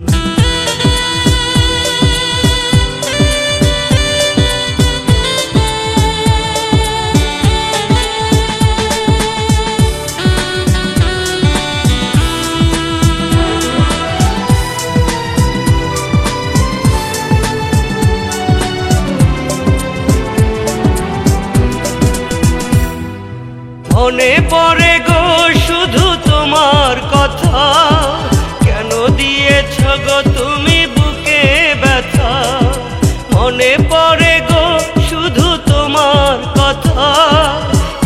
মনে পড়ে গো শুধু তোমার কথা, কেন দিয়েছ গো তুমি বুকে ব্যথা। মনে পড়ে গো শুধু তোমার কথা,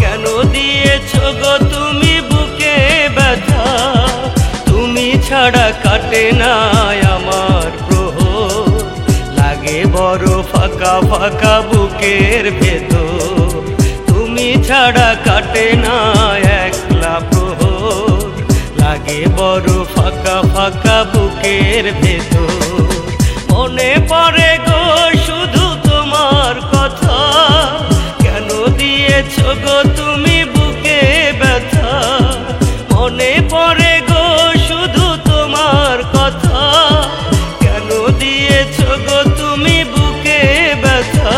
কেন দিয়েছ গো তুমি বুকে ব্যথা। তুমি ছাড়া কাটে না আমার প্রহর, লাগে বড় ফাঁকা ফাঁকা বুকের ভেতর। তুমি ছাড়া কাটে না একলা প্রহর, লাগে বড় ফাঁকা ফাঁকা বুকের ভেতর। মনে পড়ে গো শুধু তোমার কথা, কেন দিয়েছ গো তুমি বুকে ব্যথা। মনে পড়ে গো শুধু তোমার কথা, কেন দিয়েছ গো তুমি বুকে ব্যথা।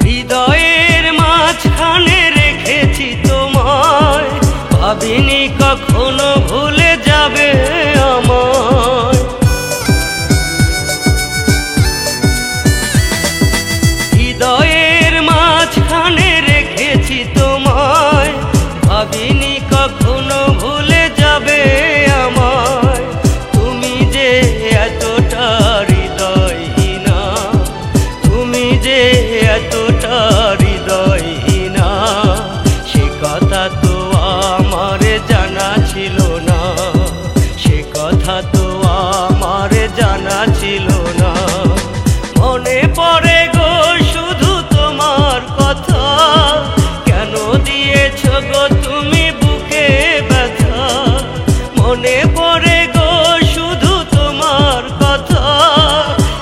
হৃদয়ের মাঝখানে রেখেছি তোমায়, ভাবিনি কখনো ভুলে যাবে আমায়। হৃদয়ের মাঝখানে রেখেছি তোমায়, ভাবিনি কখনো ভুলে যাবে আমায়। তুমি যে এতটা হৃদয়হীনা, তুমি যে এতটা হৃদয়হীনা, সে কথা তো আমার জানা ছিল না, সে কথা তো আমার জানা ছিল না। মনে পড়ে গো শুধু তোমার কথা, কেন দিয়েছ গো তুমি বুকে ব্যথা। মনে পড়ে গো শুধু তোমার কথা,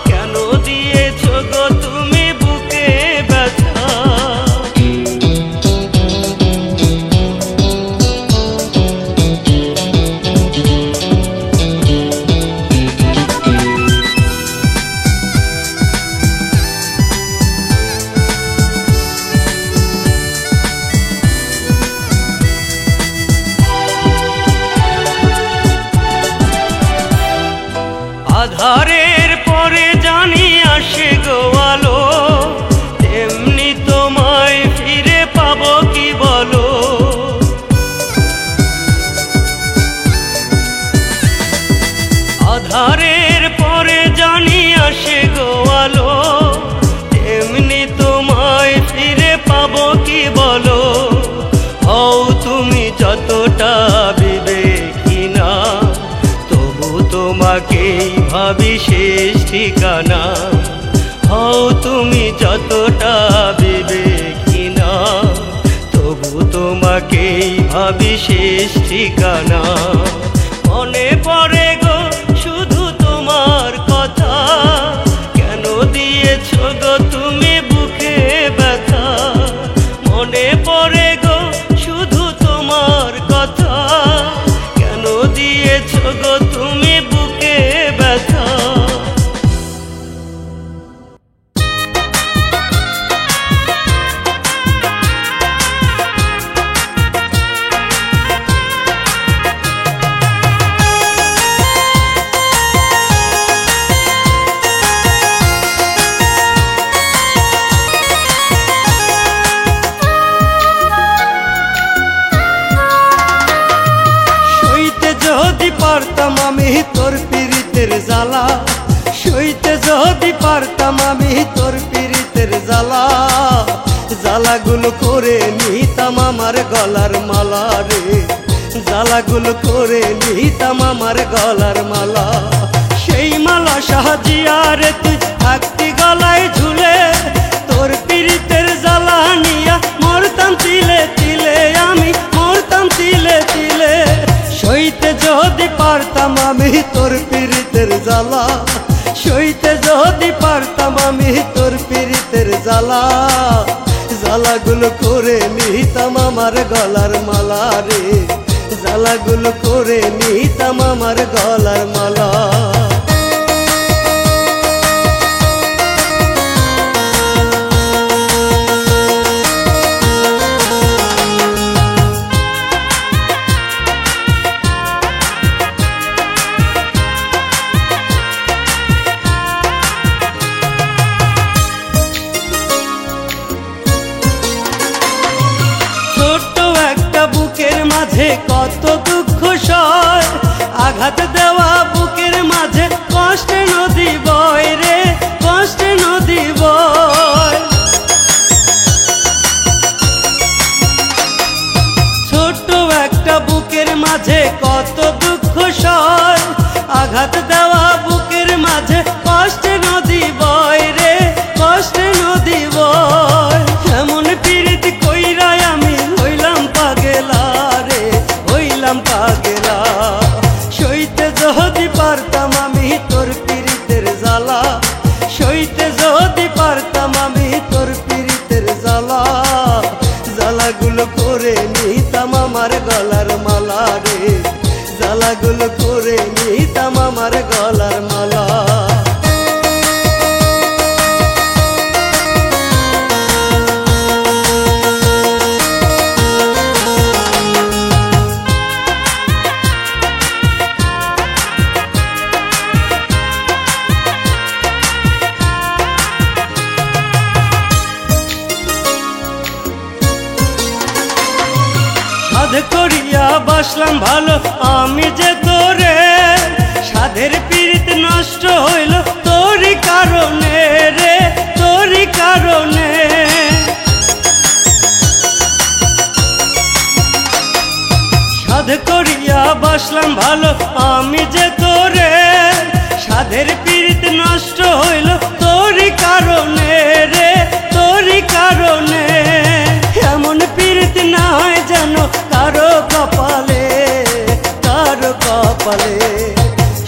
কেন দিয়েছ গো তুমি বুকে ব্যথা। আধারের পরে জানি আসে গো আলো, তেমনি তোমায় ফিরে পাবো কি বলো। আধারের পরে জানি আসে গো আলো, তেমনি তোমায় ফিরে পাবো কি বলো। হও তুমি যতটা বিবেকহীনা, তবু তোমাকেই ভাবি শেষ ঠিকানা। হও তুমি যতটা বিবেকহীনা, তবু তোমাকেই ভাবি শেষ ঠিকানা। মনে পড়ে গো শুধু তোমার কথা, কেন দিয়েছ গো তুমি বুকে ব্যথা। মনে পড়ে গো শুধু তোমার কথা, কেন দিয়েছ গো তুমি বুকে ব্যথা। পারতাম আমি তোর পীড়িতের জ্বালা, সইতে যদি পারতাম আমি তোর পীড়িতের জ্বালা। জ্বালাগুলো করে নিতাম আমার গলার মালা রে, জ্বালাগুলো করে নিতাম আমার গলার মালা। সেই মালা সাহায্যে রে তুই থাকতি গলায় ঝুলে, তোর পীড়িতের জ্বালা নিয়ে তোর পীড়িতের জ্বালা, সইতে যদি পারতাম আমি তোর পীড়িতের জ্বালা, জ্বালাগুলো করে নিতাম আমার গলার মালা রে, জ্বালাগুলো করে নিতাম আমার গলার মালা। বুকের মাঝে কত দুঃখ সয়, আঘাত দেওয়া বুকের মাঝে কষ্টে নদী বয় রে, কষ্টে নদী বয়। ছোট্ট একটা বুকের মাঝে কত দুঃখ সয়, আঘাত দেওয়া বুকের মাঝে কষ্টে নদী বয় রে, কষ্টে নদী বয়। এমন পীড়িত কইরা আমি হইলাম পাগেলা রে, হইলাম পাগেলা। সইতে যদি পারতাম আমি তোর পীড়িতের জ্বালা, সইতে যদি পারতাম আমি তোর পীড়িতের জ্বালা, জ্বালাগুলো করে নিতাম আমার গলার মালা রে, জ্বালাগুলো করে নিতাম আমার গলার মালা। সাধ করিয়া বাসলাম ভালো আমি যে তোরে, সাধের পীড়িত নষ্ট হইল তোরই কারণে রে, তোরই কারণে। সাধ করিয়া বাসলাম ভালো আমি যে তোরে, সাধের পীড়িত নষ্ট হইল তোরই কারণে রে, তোরই কারণে। এমন পীড়িত না হয় যেন কারো কপালে, কারো কপালে।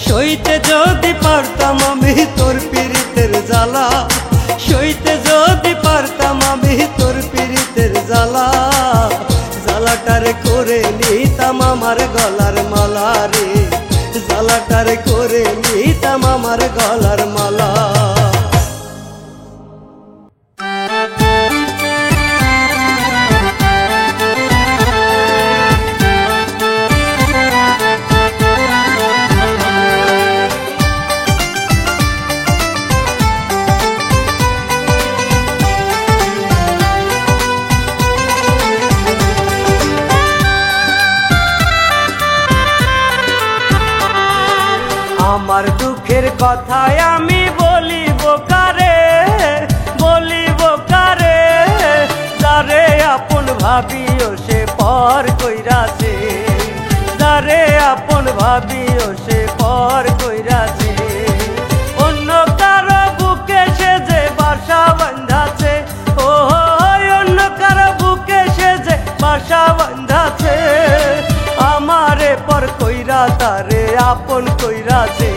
সইতে যদি পারতাম আমি তোর পীড়িতের জ্বালা, সইতে যদি পারতাম আমি তোর পীড়িতের জ্বালা, জ্বালাটারে করে নিতাম আমার গলার মালা রে, জ্বালাটারে করে নিতাম আমার গলার মালা। আমার দুঃখের কথায় আমি বলিব কারে, বলিব কারে, যারে আপন ভাবিও সে পর কইরাছে, যারে আপন ভাবিও সে পর কইরাছে। অন্য কারো বুকে সে যে বাসা বাঁধাছে, ও অন্য কারো বুকে সে যে বাসা বাঁধাছে, আমারে পর কইরা তারে আপন কইরাছে।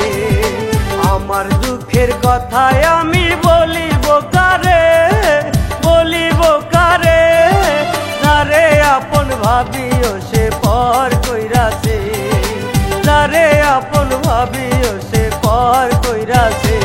আমার দুঃখের কথায় আমি বলিব কারে, বলিব কারে, যারে আপন ভাবিও সে পর কইরাছে, যারে আপন ভাবিও সে পর কইরাছে।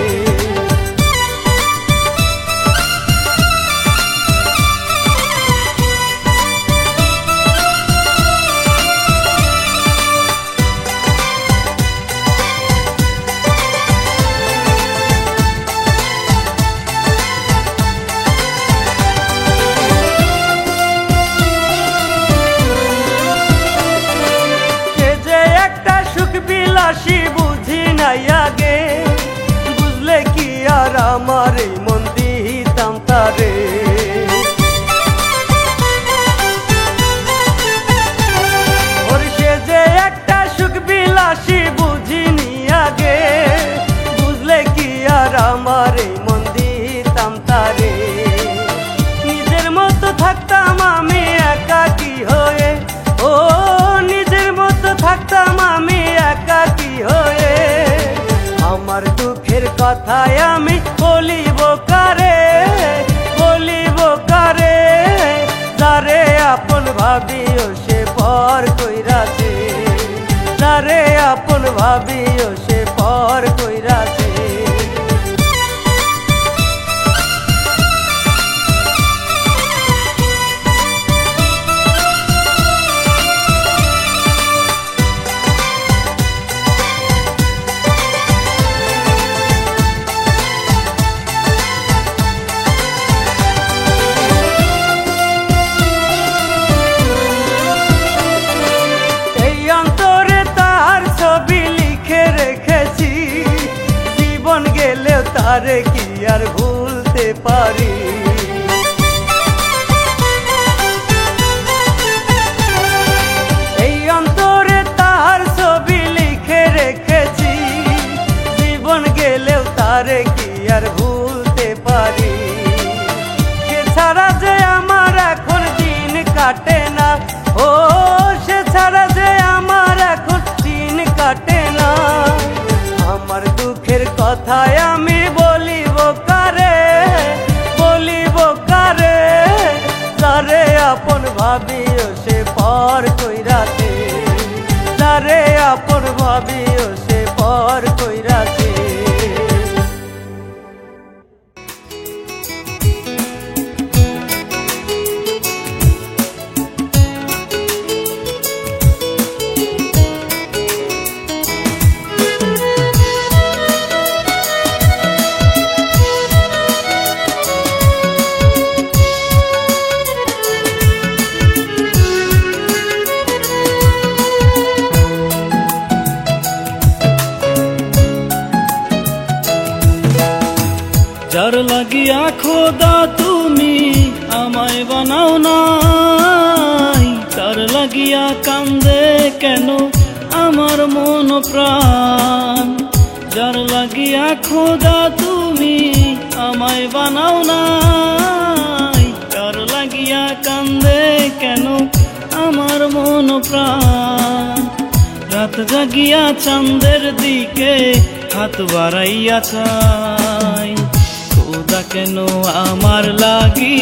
কথায় আমি বলিব কারে, বলিব কারে, যারে আপন ভাবিও সে পর কইরাছে, যারে আপন ভাবিও সে পর কইরাছে। তারে কি আর ভুলতে পারি, এই অন্তরে তার ছবি লিখে রেখেছি, জীবন গেলেও তারে কি আর ভুলতে পারি। সে ছাড়া যে আমার এখন দিন কাটে না, ও সে ছাড়া যে আমার এখন দিন কাটে না। আমার দুঃখের কথায় আমি বলিব কারে, বলিব কারে, যারে আপন ভাবিও সে পর কইরাছে, যারে আপন ভাবিও সে পর কইরাছে। যার লাগিয়া খোদা তুমি আমায় বানাও নাই, তার লাগিয়া কান্দে কেন আমার মন প্রাণ। যার লাগিয়া খোদা তুমি আমায় বানাও নাই, তার লাগিয়া কান্দে কেন আমার মন প্রাণ। রাত জাগিয়া চাঁদের দিকে হাত বাড়াইয়া চাই, খোদা কেন আমার লাগি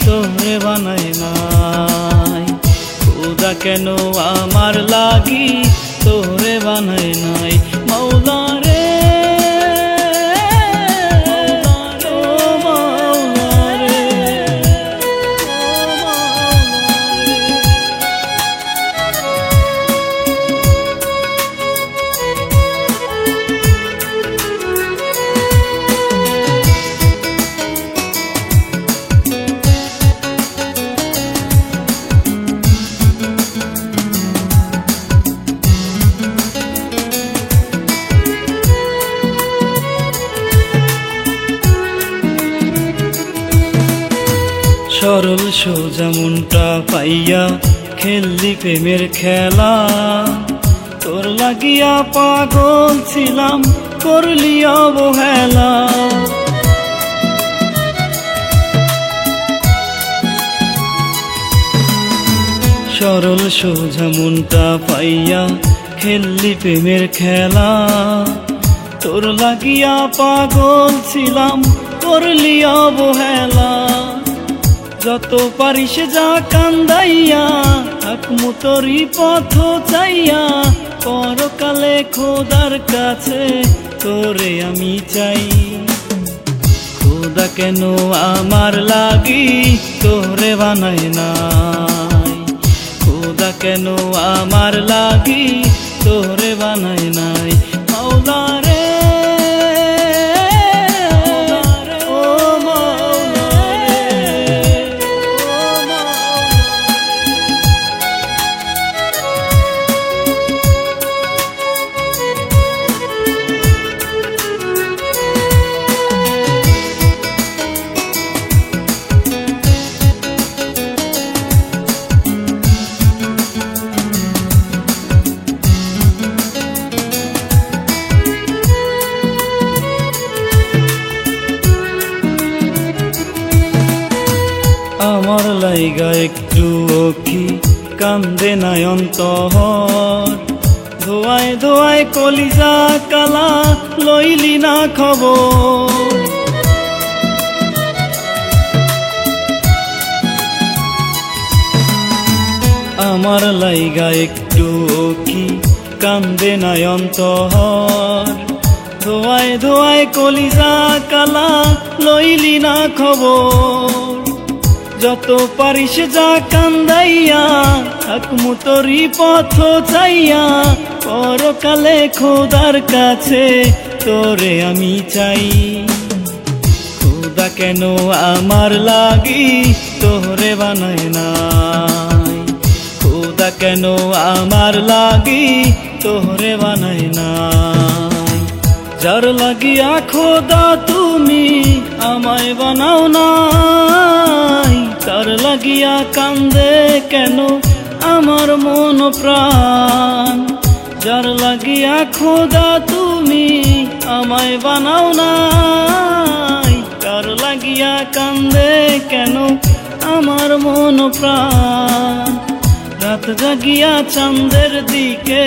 তোরে বানায় নাই, খোদা কেন আমার লাগি তোরে বানায় নাই। মাওলা রে সরল সোজা মনটা পাইয়া খেললি প্রেমের খেলা, তোর লাগিয়া পাগল ছিলাম করলি অবহেলা। সরল সোজা মনটা পাইয়া খেললি প্রেমের খেলা, তোর লাগিয়া পাগল ছিলাম করলি অবহেলা। যত পারিস যা কান্দাইয়া থাকমু তোরি পথ চাইয়া, পরকালে খোদার কাছে তোরে আমি চাই। খোদা কেন আমার লাগি তোরে বানায় নাই, খোদা কেন আমার লাগি তোরে বানায় নাই। মাওলা রে আমার লাইগা একটু কি কান্দে নাই অন্তর, ধোয়ায় ধোয়ায় কলিজা কালা লইলি না খবর। আমার লাইগা একটু কি কান্দে নাই অন্তর, ধোয়ায় ধোয়ায় কলিজা কালা লইলি না খবর। যত পারিস যা কান্দাইয়া থাকমু তোরি পথ চাইয়া, পরকালে খোদার কাছে তোরে আমি চাই। খোদা কেন আমার লাগি তোরে বানায় নাই, খোদা কেন আমার লাগি তোরে বানায় নাই। যার লাগিয়া খোদা তুমি আমায় বানাও নাই, তার লাগিয়া কান্দে কেন আমার মন প্রাণ। যার লাগিয়া খোদা তুমি আমায় বানাও নাই, তার লাগিয়া কান্দে কেন আমার মন প্রাণ। রাত জাগিয়া চাঁদের দিকে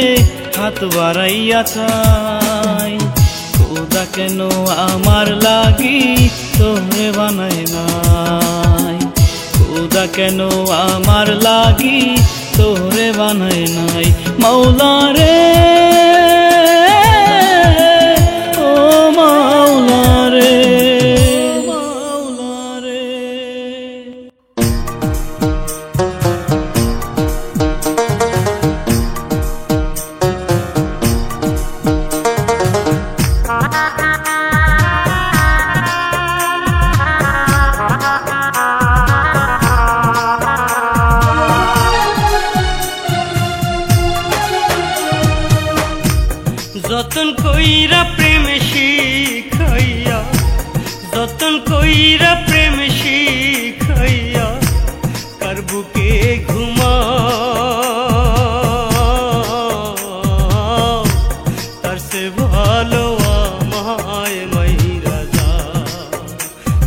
হাত বাড়াইয়া চাই, খোদা কেন আমার লাগি তোরে বানায় নাই, খোদা কেন আমার লাগি তোরে বানায় নাই। মাওলা রে ও মাওলা রে, মাওলা রে। যতন কইরা প্রেম শিখাইয়া, যতন কইরা প্রেম শিখাইয়া, কার বুকে ঘুমাও, তার সে ভালো আমায় মাইরা যা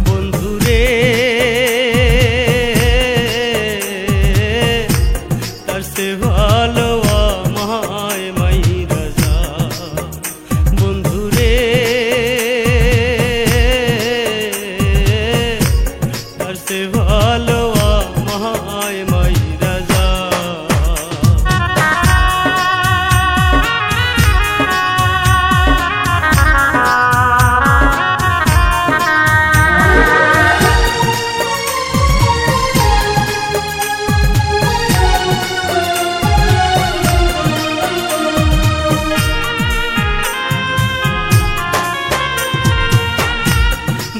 বন্ধুরে, তার সে ভালো আমায় মাইরা যা বন্ধুরে, তার সে ভালো আমায় মাইরা যা।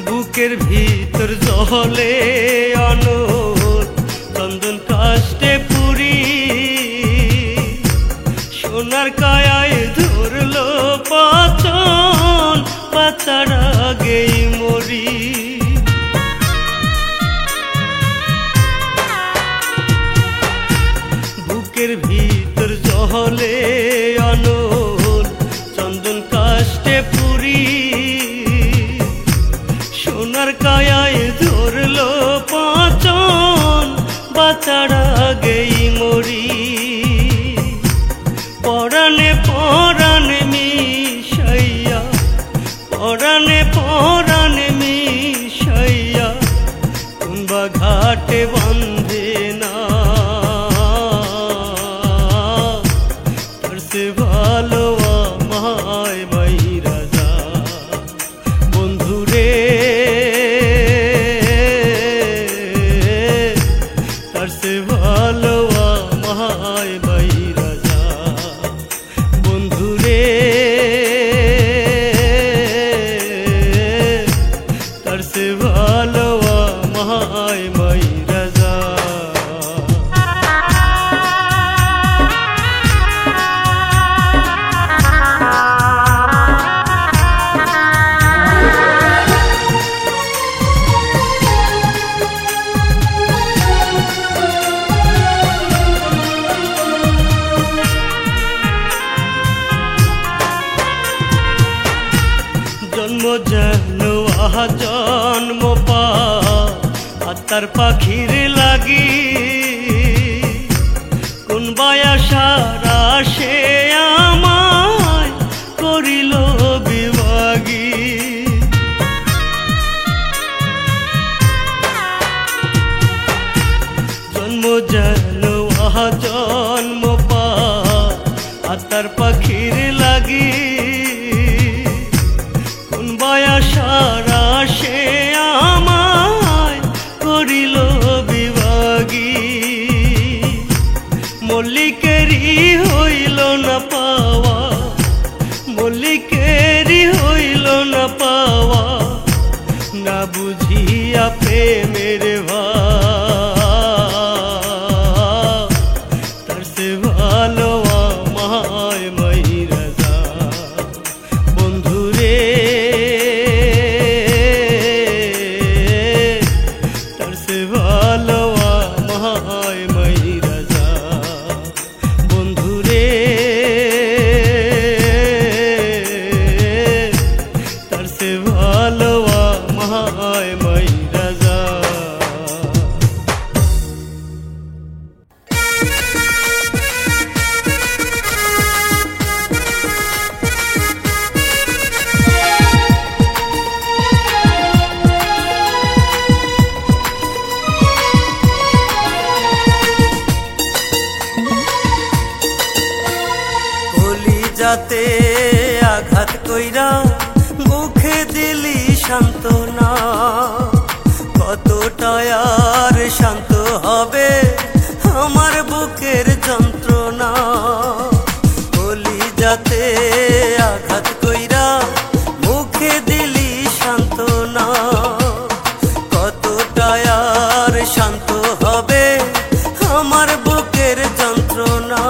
বুকের ভিতর জলে অনল চন্দন কাষ্টে পুরি, সোনার কায়ায় ধরলো পাচন, পাচার আগেই মরি। বুকের ভিতর জলে অনল চন্দন কাষ্টে পুরি, সোনার কায়ায় ধরলো পাচন, বাঁচার আগেই মরি। পরাণে পরাণে মিশাইয়া, পরাণে পরাণে মিশাইয়া, কোনবা ঘাটে বন্ধে না, তার সে ভালো আমায় মাইরা যা বন্ধুরে, তার সে ভালো আমায় মাইরা যা বন্ধুরে, তার সে ভালো আমায় মাইরা যা। জন্ম যেন আহা জন্ম পা আত্মার পাখির লাগি, কোন বায়াসার আসে আমার যেন জন্ম পা আতার পাখির লাগি কোন বয়সারা সে আমায় করিল বিভাগী মল্লিকেরই হইল না পাওয়া মল্লিকেরই হইল না পাওয়া না বুঝিয়া প্রেমের ভাব তার সে ভালো আমায় মাইরা যা বন্ধুরে তার সে ভালো আমায় মাইরা যা বন্ধুরে তার সে ভালো আমায় মাইরা যা। কলিজাতে আঘাত কইরা মুখে দিলি সান্ত্বনা কতটা আর শান্ত হবে আমার বুকের যন্ত্রণা কলিজাতে আঘাত কইরা মুখে দিলি সান্ত্বনা কতটা আর শান্ত হবে আমার বুকের যন্ত্রণা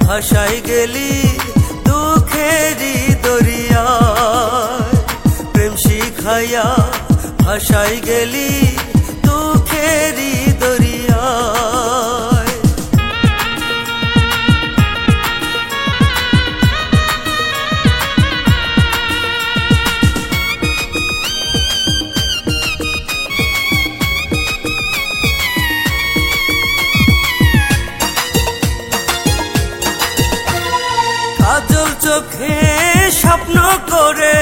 ভাসাই গেলি দুঃখেরই দরিয়ায় প্রেম শিখাইয়া ভাসাই গেলি দুঃখেরই দরিয়ায় কাজল চোখে স্বপ্ন করে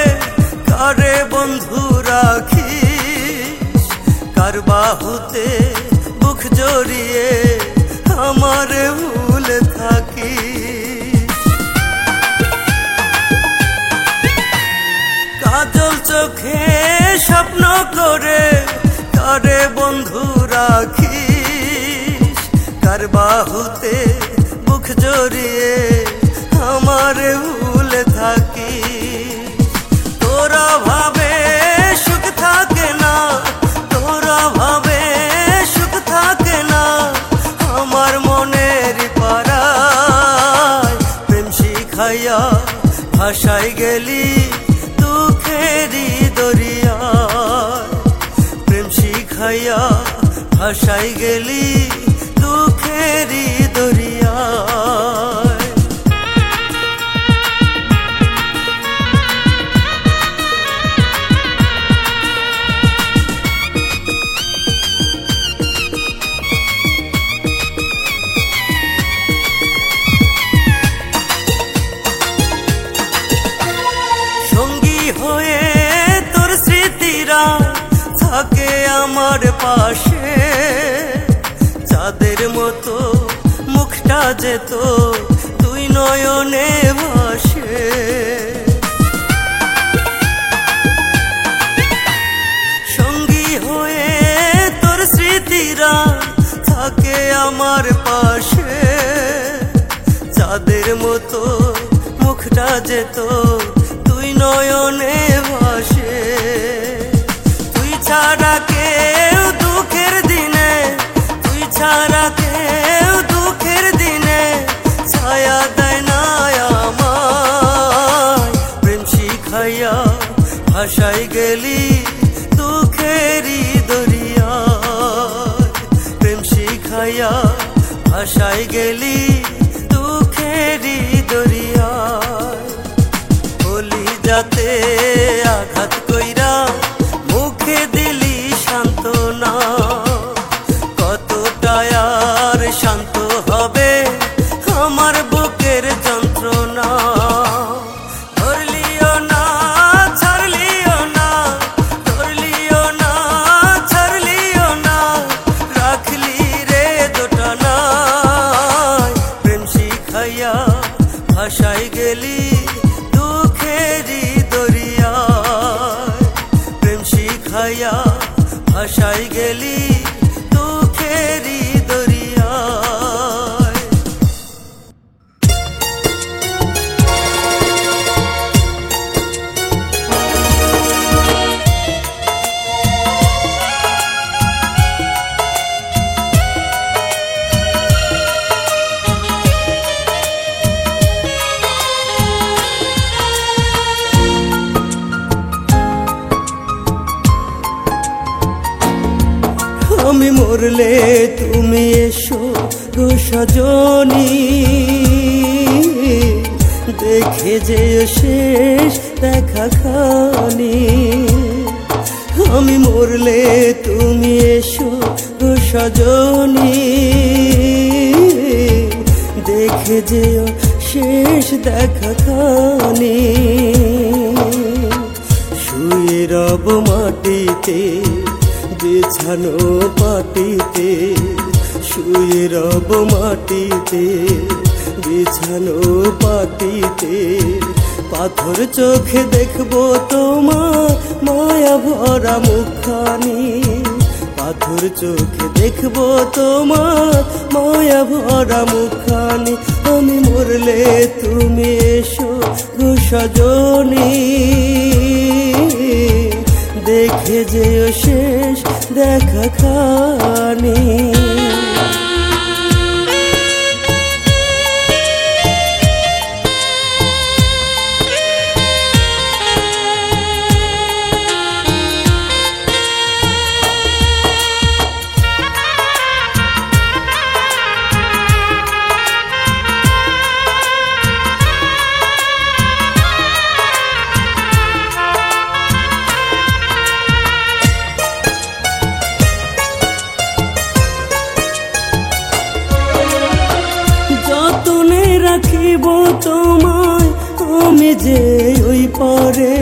কারে বন্ধু রাখিস কার বাহুতে বুক জড়িয়ে আমার ভুল থাকিস কাজল চোখে স্বপ্ন করে কারে বন্ধু রাখিস কার বাহুতে বুক জড়িয়ে আমার ভুল থাকি তোরা ভাবে সুখ থাকে না তোরা ভাবে সুখ থাকে না আমার মনের পাড়ায় প্রেম শিখাইয়া ভাসাই গেলি দুঃখেরই দরিয়ায় প্রেম শিখাইয়া ভাসাই গেলি দুঃখেরই দরিয়ায় হয়ে তোর স্মৃতিরা থাকে আমার পাশে চাঁদের মতো মুখটা যেত তুই নয়নে ভাসে সঙ্গী হয়ে তোর স্মৃতিরা থাকে আমার পাশে চাঁদের মতো মুখটা যেত নয়নে ভাসে তুই ছাড়া কেউ দুঃখের দিনে তুই ছাড়া কেউ দুঃখের দিনে ছায়া দেয় না আমায় প্রেম শিখাইয়া ভাসাই গেলি দুঃখেরই দরিয়ায় প্রেম শিখাইয়া ভাসাই গেলি দুঃখেরই দরিয়ায় যাতে আঘাত কইরা মুখে দিলি সান্ত্বনা কতটা আর শান্ত হবে গেলি দুঃখেরই দরিয়ায়, প্রেম শিখাইয়া ভাসাই গেলি দুঃখেরই দরিয়ায়। আমি মরলে তুমি এসো গো সজনী, দেখে যে শেষ দেখা খানি। আমি মরলে তুমি এসো গো সজনী, দেখে যে শেষ দেখা খানি। শুয়ে রব মাটিতে বিছানো পাটিতে, শুয়ে রব মাটিতে বিছানো পাটিতে। পাথর চোখে দেখবো তোমার মায়া ভরা মুখখানি, পাথর চোখে দেখবো তোমার মায়া ভরা মুখখানি। আমি মরলে তুমি এসো গো সজনী, দেখে যে শেষ দেখা খানি। রাখিব তোমায় আমি যে ওই পারে,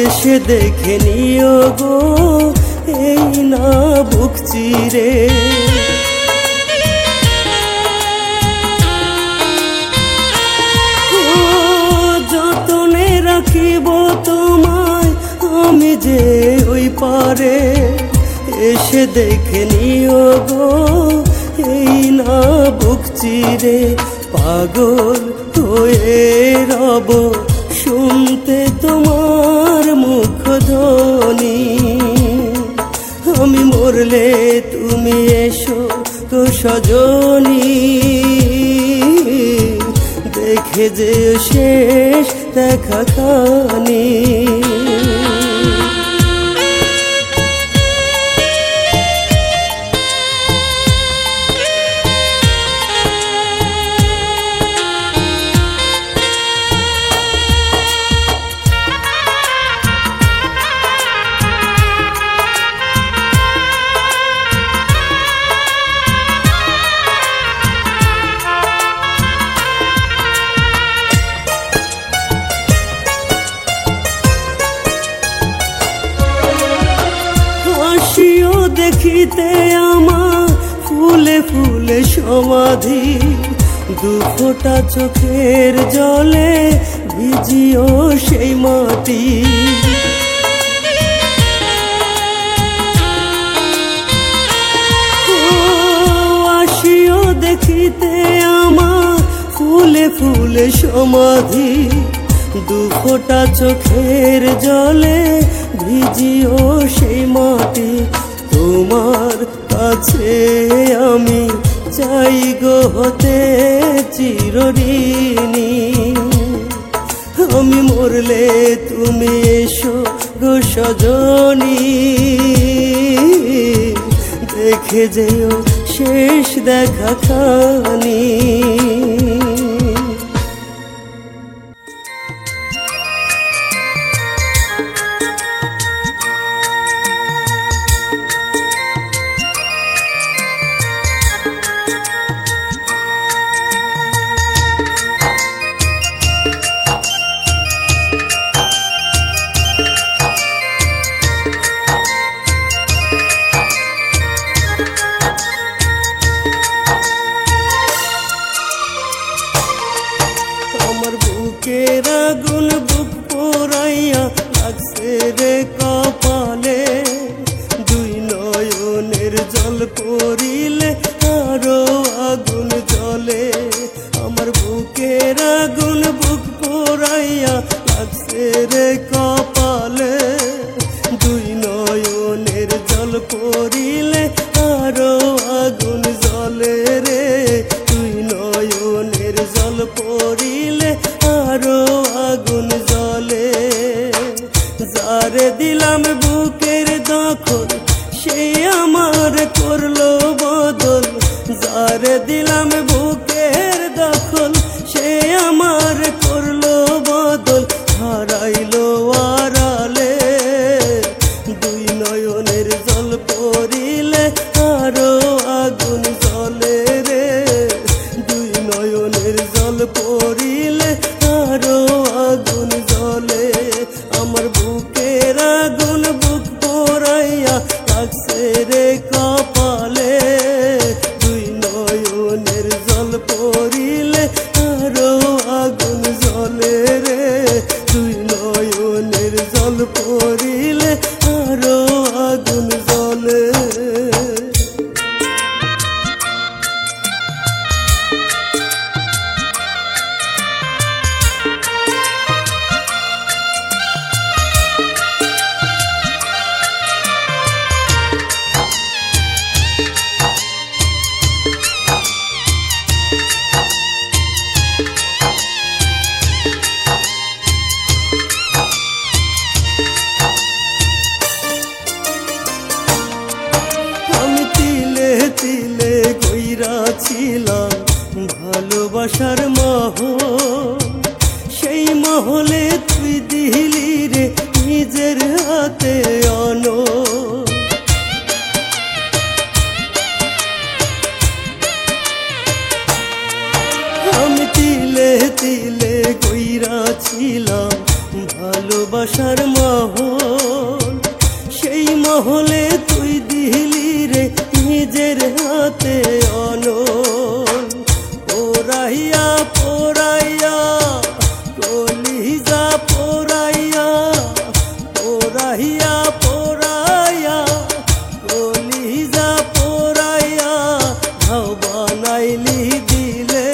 এসে দেখে নিও গো এই না বুক চিরে। যতনে রাখিব তোমায় আমি যে ওই পারে, এসে দেখে নিও গো এই না বুক চিরে। পাগল হয়ে রব শুনতে তোমার মুখ ধ্বনি, আমি মরলে তুমি এসো গো সজনী, দেখে যে শেষ দেখা খানি। দেখিতে আমার ফুলে ফুলে সমাধি, দু ফোঁটা চোখের জলে ভিজিও সেই মাটি। আসিও দেখিতে আমার ফুলে ফুলে সমাধি, দু ফোঁটা চোখের জলে ভিজিও সেই মাটি। তোমার কাছে আমি চাই গো হতে চিরঋণী, আমি মরলে তুমি এসো গো সজনী, দেখে যেও শেষ দেখা খানি। বুকের আগুন বুক পোড়াইয়া লাগছে রে কপালে, দুই নয়নের জল পড়িলে আরো আগুন জ্বলে। আমার বুকের আগুন বুক পোড়াইয়া লাগছে রে কপালে, দুই নয়নের জল পড়িলে আরো আগুন জ্বলে রে, দুই নয়নের জল পড়িলে আরো আগুন জ্বলে। যারে দিলাম বুকের দখল সে আমার করলো বদল, যারে দিলাম বুকের দখল সে আমার করলো বদল, হারাইলো আড়ালে, দুই নয়নের জল পড়িলে আরো আগুন জ্বলে রে, দুই নয়নের জল পড়িলে আরো আগুন জ্বলে। আমার বুকের আগুন বুক পোড়াইয়া লাগছে রে কপালে, দুই নয়নের জল পড়িলে আরো আগুন জ্বলে রে, দুই নয়নের জল পড়িলে আরো আগুন জ্বলে। তিলে কইরা ছিলাম ভালোবাসার মহল, সেই মহলে তুই দিলি রে নিজের হাতে অনল। আমি তিলে তিলে কইরা ছিলাম ভালোবাসার মহল, সেই মহলে তুই দিলি রে নিজের হাতে অনল। পোড়াইয়া পোড়াইয়া কলিজা পোড়াইয়া, পোড়াইয়া পোড়াইয়া কলিজা পোড়াইয়া ঘাও বানাইলি দিলে,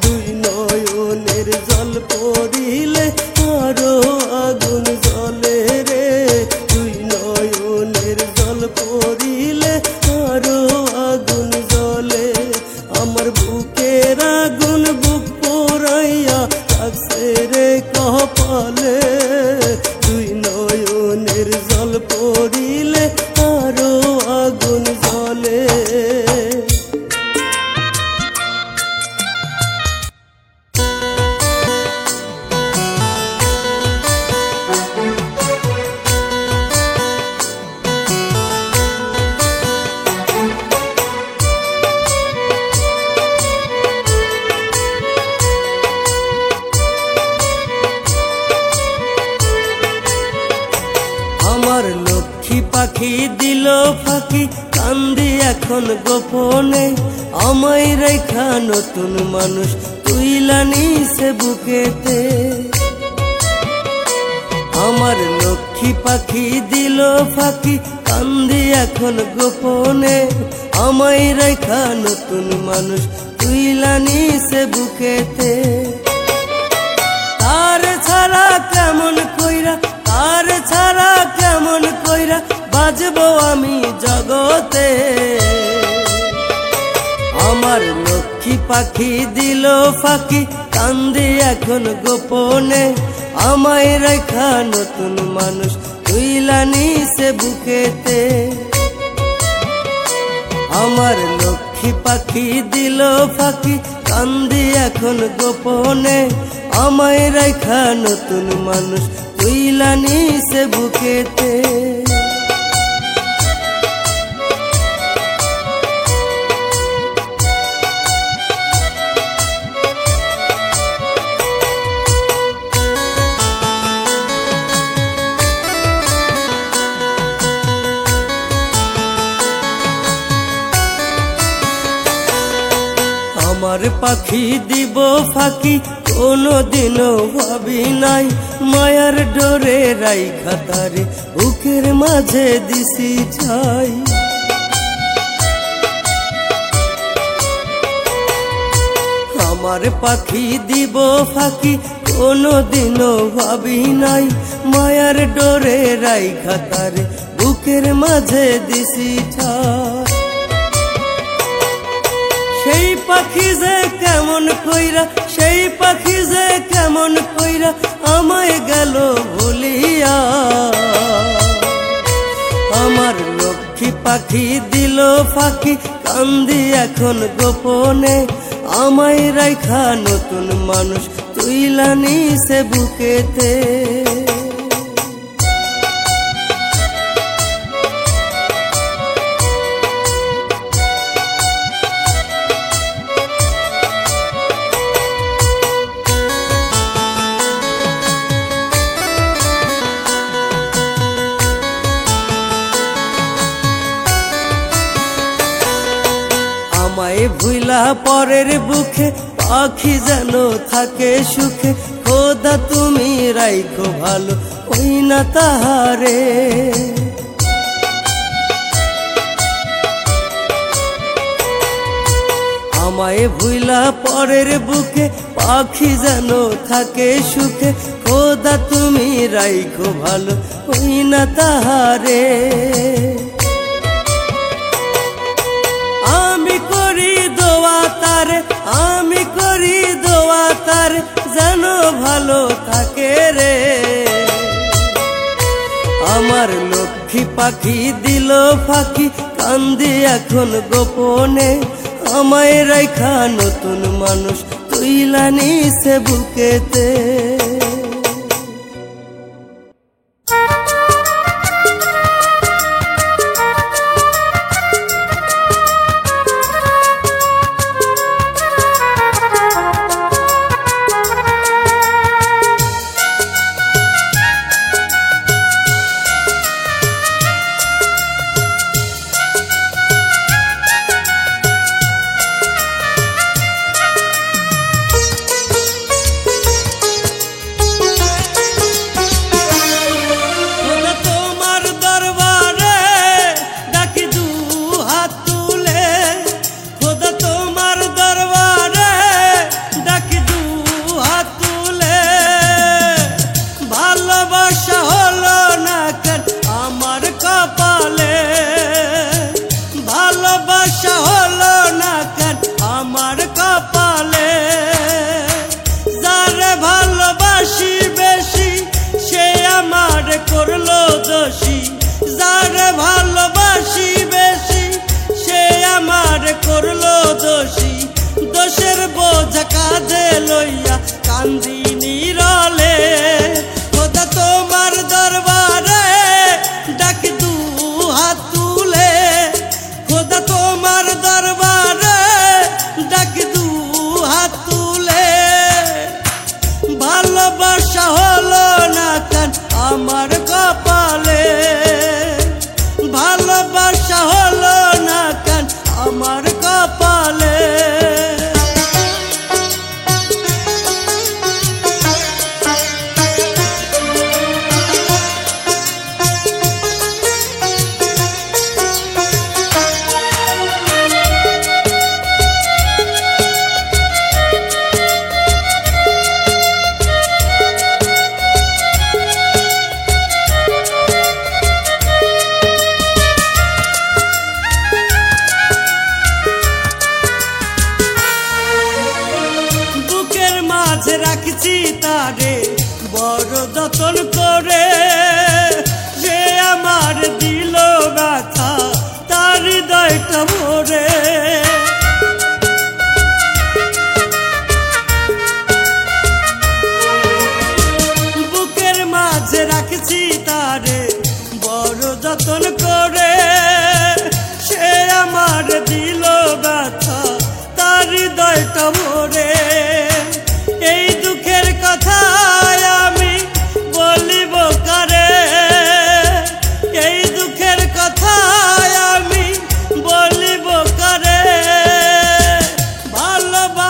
দুই নয়নের জল পড়িলে আরো আগুন জ্বলে রে, দুই নয়নের জল পড়িলে আরো আগুন জ্বলে। আমার বুকের আগুন বুক পোড়াইয়া লাগছে রে কপালে, দুই নয়নের জল পড়িলে আরো আগুন জ্বলে। আমার লক্ষ্মী পাখি দিল ফাঁকি কান্দি এখন গোপনে, আমায় রেখা নতুন মানুষ তুইলা নিছে বুকেতে। আমার লক্ষ্মী পাখি দিল ফাঁকি কান্দি এখন গোপনে, আমায় রেখা নতুন মানুষ তুইলা নিছে বুকেতে। তার ছাড়া কেমন কইরা, তার ছাড়া কেমন কইরা বাজবো আমি জগতে। আমার লক্ষ্মী পাখি দিল ফাঁকি কান্দি এখন গোপনে, আমায় রেখা নতুন মানুষ তুইলা নিছে বুকেতে। আমার লক্ষ্মী পাখি দিল ফাঁকি কান্দি এখন গোপনে, আমায় রেখা নতুন মানুষ তুইলা নিছে বুকেতে। আমার পাখি দিব ফাঁকি কোনোদিনও ভাবি নাই, মায়ার ডোরে রাইখা তারে বুকের মাঝে দিছি ছাই। আমার পাখি দিব ফাঁকি কোনোদিনও ভাবি নাই, মায়ার ডোরে রাইখা তারে বুকের মাঝে দিছি ছাই। সেই পাখি যে কেমন কইরা, সেই পাখি যে কেমন কইরা আমায় গেল ভুলিয়া। আমার লক্ষ্মী পাখি দিল ফাঁকি, কান্দি এখন গোপনে, আমায় রাইখা নতুন মানুষ তুইলা নিছে বুকেতে। আমায় ভুইলা পরের বুকে পাখি যেন থাকে সুখে, খোদা তুমি রাইখো ভালো ওই না তাহারে। আমায় ভুইলা পরের বুকে পাখি যেন থাকে সুখে, খোদা তুমি রাইখো ভালো ওই না তাহারে। আমি করি দোয়া তারে, আমি করি দোয়া তারে যেন ভালো থাকে রে। আমার লক্ষ্মী পাখি দিল ফাঁকি, কান্দি এখন গোপনে, আমায় রাইখা নতুন মানুষ তুইলা নিছে বুকেতে। করলো দোষী, যারে ভালোবাসি বেশি সে আমার করলো দোষী। দোষের বোঝা কাঁধে লইয়া কান্দি নীরলে, খোদা তোমার দরবারে ডাকি দু হাত তুলে, খোদা তোমার দরবারে ডাকি দু হাত তুলে। ভালোবাসা হলো না কেন আমার কপালে, ভালোবাসা হলো না কেন আমার কপালে। রাখছি তারে বড় যতন করে, সে আমার দিল ব্যথা তার হৃদয়টা ভরে। বুকের মাঝে রাখছি তারে বড় যতন করে, সে আমার দিল ব্যথা তার হৃদয়টা ভরে। এই দুঃখের কথা আমি বলিব কারে, এই দুঃখের কথা আমি বলিব কারে। ভালোবাসা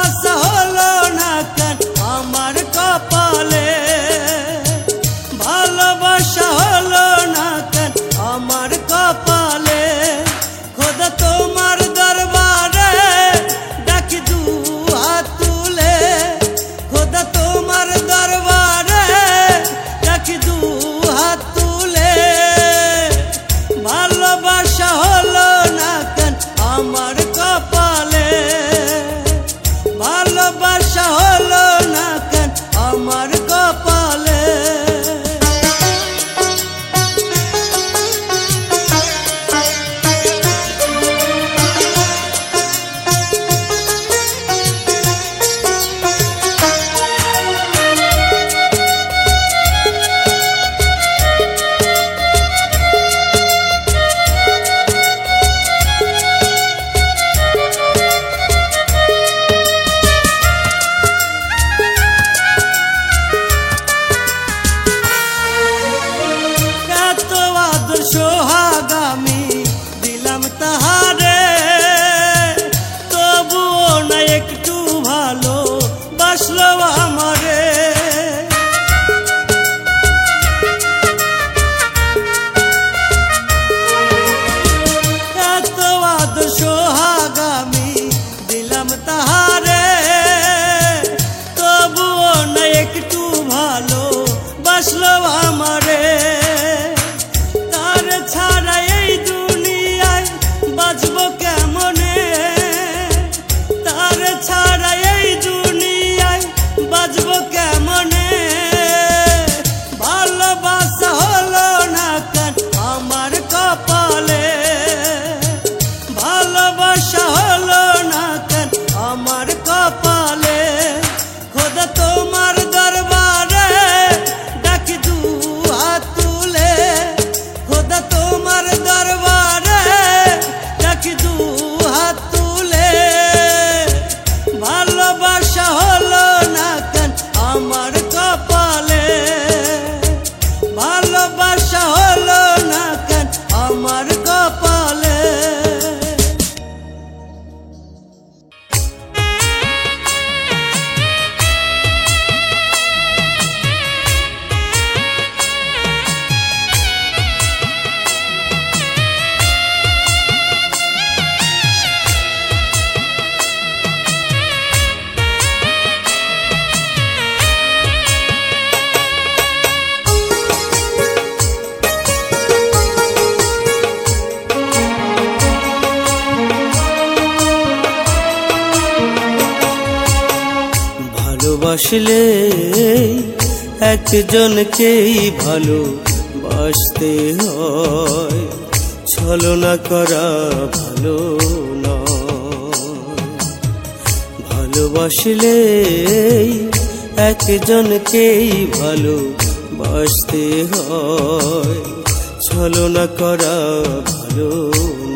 ভালোবাসলে একজনকেই ভালোবাসতে হয়, ছলনা করা ভালো নয়। ভালোবাসলে একজনকেই ভালোবাসতে হয়, ছলনা করা ভালো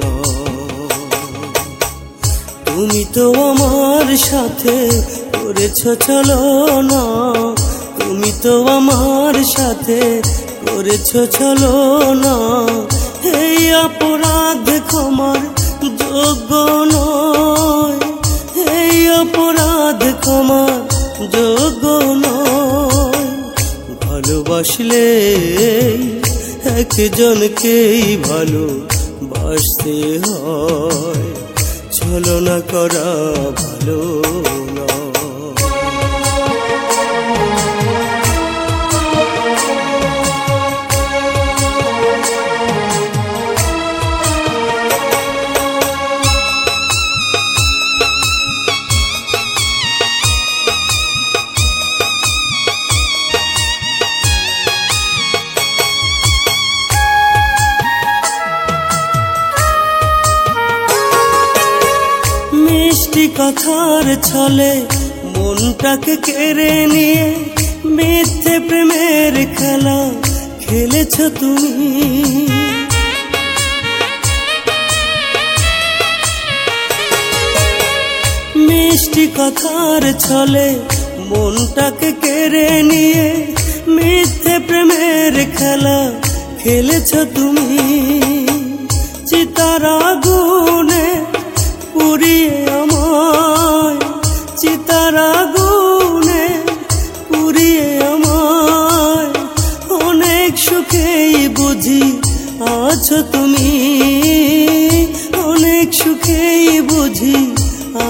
নয়। তুমি তো আমার সাথে করেছ ছলনা, তুমি তো আমার সাথে করেছ ছলনা। এই অপরাধ ক্ষমার যোগ্য নয়, এই অপরাধ ক্ষমার যোগ্য নয়। ভালোবাসলে একজনকেই ভালোবাসতে হয়, ছলনা করা ভালো নয়। মিষ্টি কথার ছলে মনটাকে কেড়ে নিয়ে মিথ্যে প্রেমের খেলা খেলেছ তুমি। মিষ্টি কথার ছলে মনটাকে কেড়ে নিয়ে মিথ্যে প্রেমের খেলা খেলেছ তুমি। চিতার আগুনে পুড়িয়ে আমায়, চিতার আগুনে পুড়িয়ে আমায়, অনেক সুখেই বুঝি আছো তুমি, অনেক সুখেই বুঝি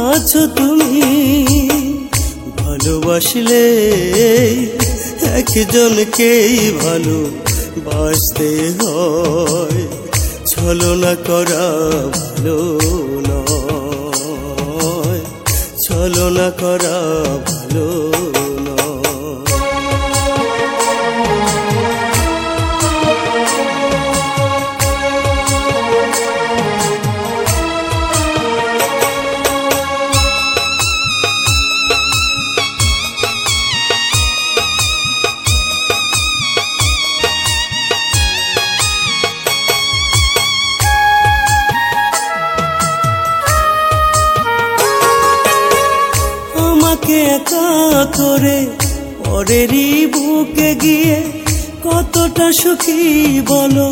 আছো তুমি। ভালোবাসলে একজনকেই ভালোবাসতে হয়, ছলনা করা ভালো নয়, ছলনা করা ভালো নয়। আমাকে একা করে পরেরই বুকে গিয়ে কতটা সুখী বলো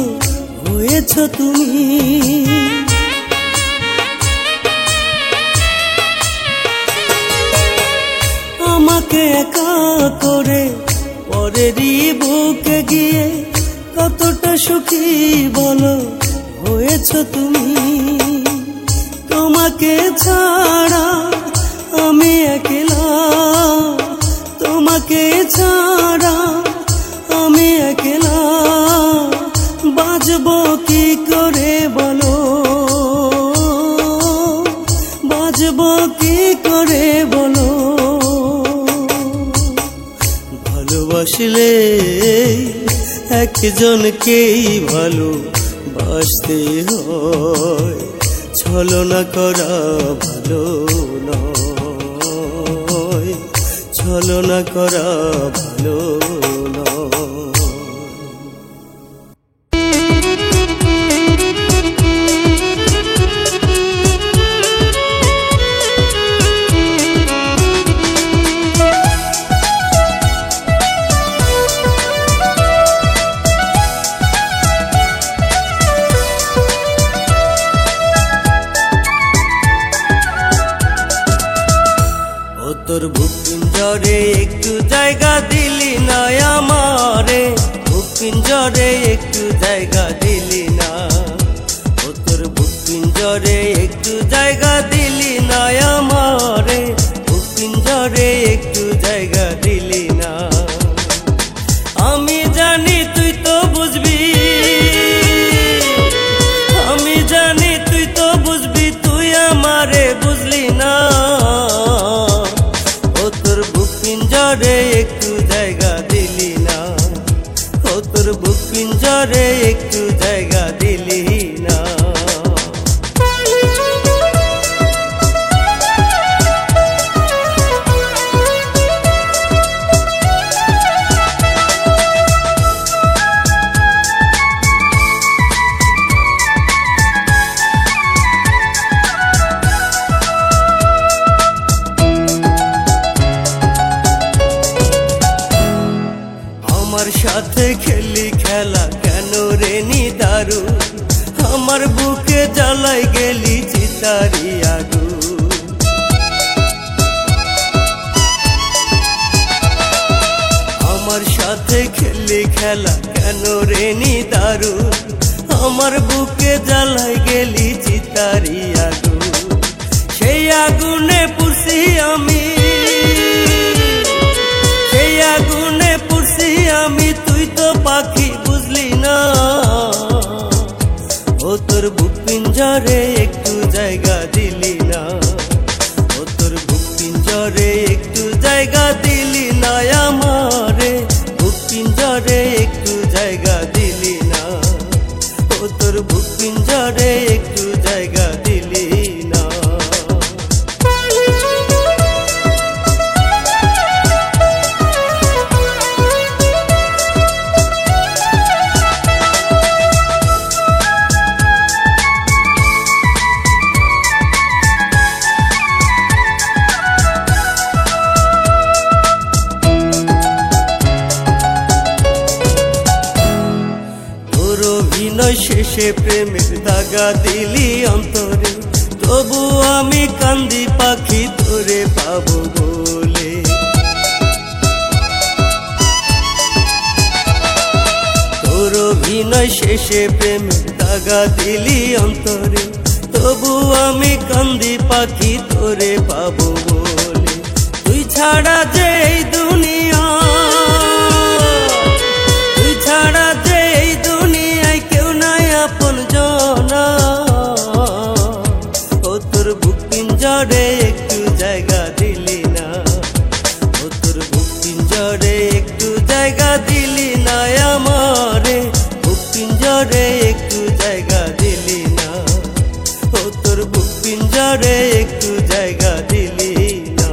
হয়েছ তুমি। আমাকে একা করে পরেরই বুকে গিয়ে কতটা সুখী বলো হয়েছ তুমি। তোমাকে ছাড়া আমি একলা, তোমাকে ছাড়া আমি একলা, বাঁচব কি করে বলো, বাঁচব কি করে বলো। ভালোবাসলে একজনকেই ভালোবাসতে হয়, ছলনা করা ভালো নয়, ছলনা করা ভালো নয়। তোর বুক পিঞ্জরে একটু জায়গা দিলি না আমারে, বুক পিঞ্জরে একটু জায়গা দিলি না। ও তোর বুক পিঞ্জরে একটু জায়গা দিলি না আমারে, বুক পিঞ্জরে একটু জায়গা দিলি না। আমি জানি তুই তো বুঝবি, আমি জানি তুই তো বুঝবি, তুই আমারে বুঝলি না। পিঞ্জরে একটু জায়গা দিলি না, ও তোর বুক পিঞ্জরে একটু জায়গা দিলি না। আমার সাথে খেলি খেলা কেন রে নিদারু, আমার বুকে জ্বালাই গেলি চিতারি আগুন। আমার সাথে খেলি খেলা কেন রে নিদারু, আমার বুকে জ্বালাই গেলি চিতারি আগুন। সেই আগুনে পুষি আমি, সেই আগুনে পুষি আমি, তুই তো পাখি বুঝলি না। ও তোর বুক পিঞ্জরে একটু জায়গা দিলি না, ও তোর বুক পিঞ্জরে একটু জায়গা দিলি না আমারে, বুক পিঞ্জরে একটু জায়গা দিলি না, ও তোর বুক পিঞ্জরে একটু জায়গা দিলি না। অভিনয় শেষে প্রেমের দাগা দিলি অন্তরে, তবু আমি কান্দি পাখি তোরে পাবো বলে। তোর অভিনয় শেষে প্রেমের দাগা দিলি অন্তরে, তবু আমি কান্দি পাখি তোরে পাবো বলে। তুই ছাড়া যে এই দুনিয়া, তুই ছাড়া যে এই দুনিয়ায় কেউ নাই আপন জনা। ও তোর বুক পিঞ্জরে একটু জায়গা দিলি না, ও তোর বুক পিঞ্জরে একটু জায়গা দিলি না আমারে, বুক পিঞ্জরে একটু জায়গা দিলি না, ও তোর বুক পিঞ্জরে একটু জায়গা দিলি না।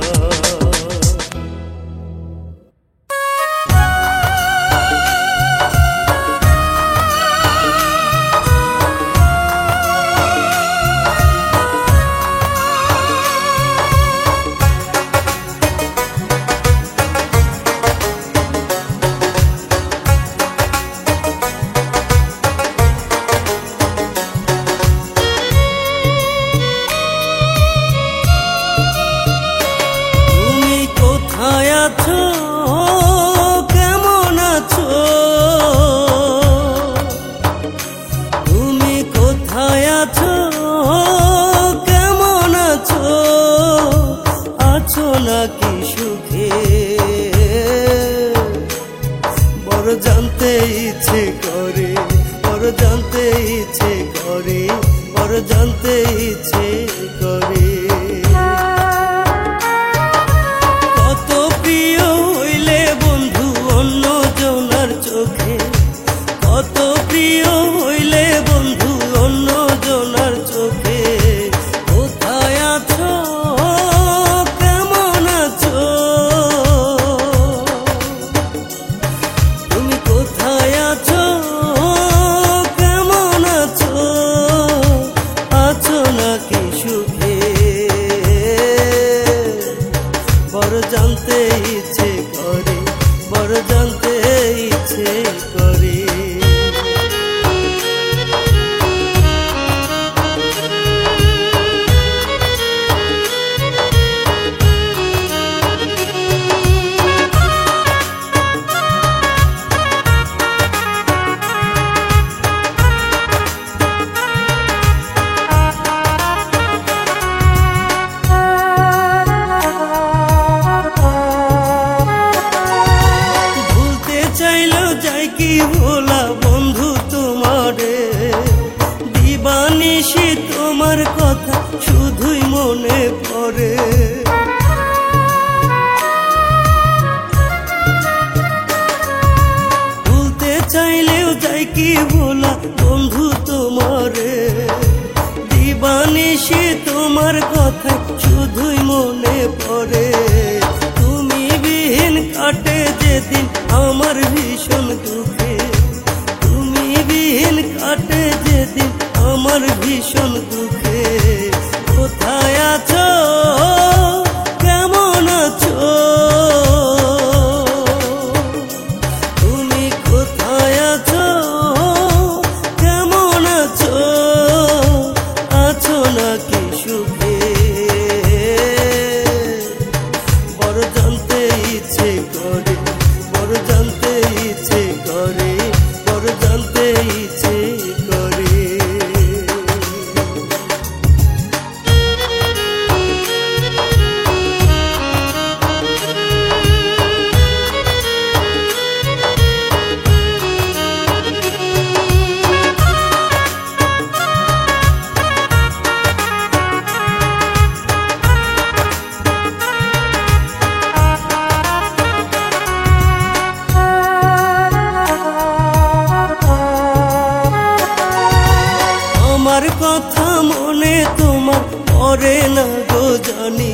কেমন আছো, তুমি কোথায় আছো, কেমন আছো, আছো নাকি সুখে, বড় জানতে ইচ্ছে করে, বড় জানতে ইচ্ছে করে, বড় জানতে ইচ্ছে করে। কত প্রিয় হইলে বন্ধু অন্য জনার চোখে, কোথায় আছো, কেমন আছো, তুমি কোথায় আছো, কেমন আছো, আছো নাকি সুখে, বড় জানতে ইচ্ছে করে, বড় জানতে ইচ্ছে করে। ভোলা বন্ধু তোমারে, দিবানিশি তোমার কথা শুধুই মনে পড়ে। তুমি বিহীন কাটে যেদিন আমার ভীষণ দুঃখে, তুমি বিহীন কাটে যেদিন আমার ভীষণ দুঃখে। কোথায় আছো, কেমন আছো, তুমি কোথায় আছো, কেমন আছো, আছো নাকি সুখে? বড় জানতে ইচ্ছে করে, বড় জানতে ইচ্ছে করে, বড় জানতে ইচ্ছে করে। আমার কথা মনে তোমার পড়ে না গো জানি,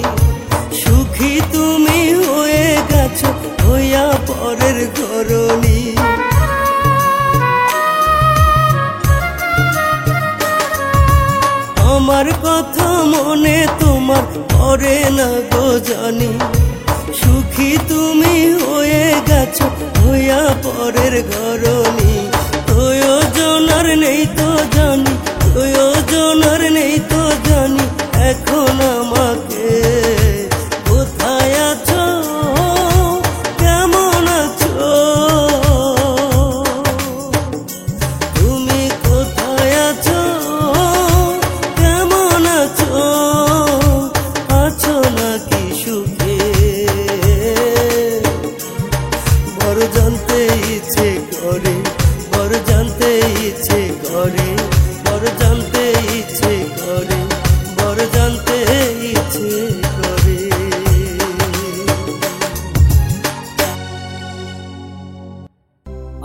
সুখী তুমি হয়ে গেছো হইয়া পরের ঘরণী। আমার কথা মনে তোমার পড়ে না গো জানি, সুখী তুমি হয়ে গেছো হইয়া পরের ঘরণী। প্রয়োজন আর নেই তো জানি, প্রয়োজন আর নেই তো জানি, এখন আমাকে কোথায় আছো, কেমন আছো, তুমি কোথায় আছো, কেমন আছো, আছো নাকি সুখে? বড় জানতে ইচ্ছে করে, বড় জানতে ইচ্ছে করে, বড় জানতে ইচ্ছে করে, বড় জানতে ইচ্ছে করে।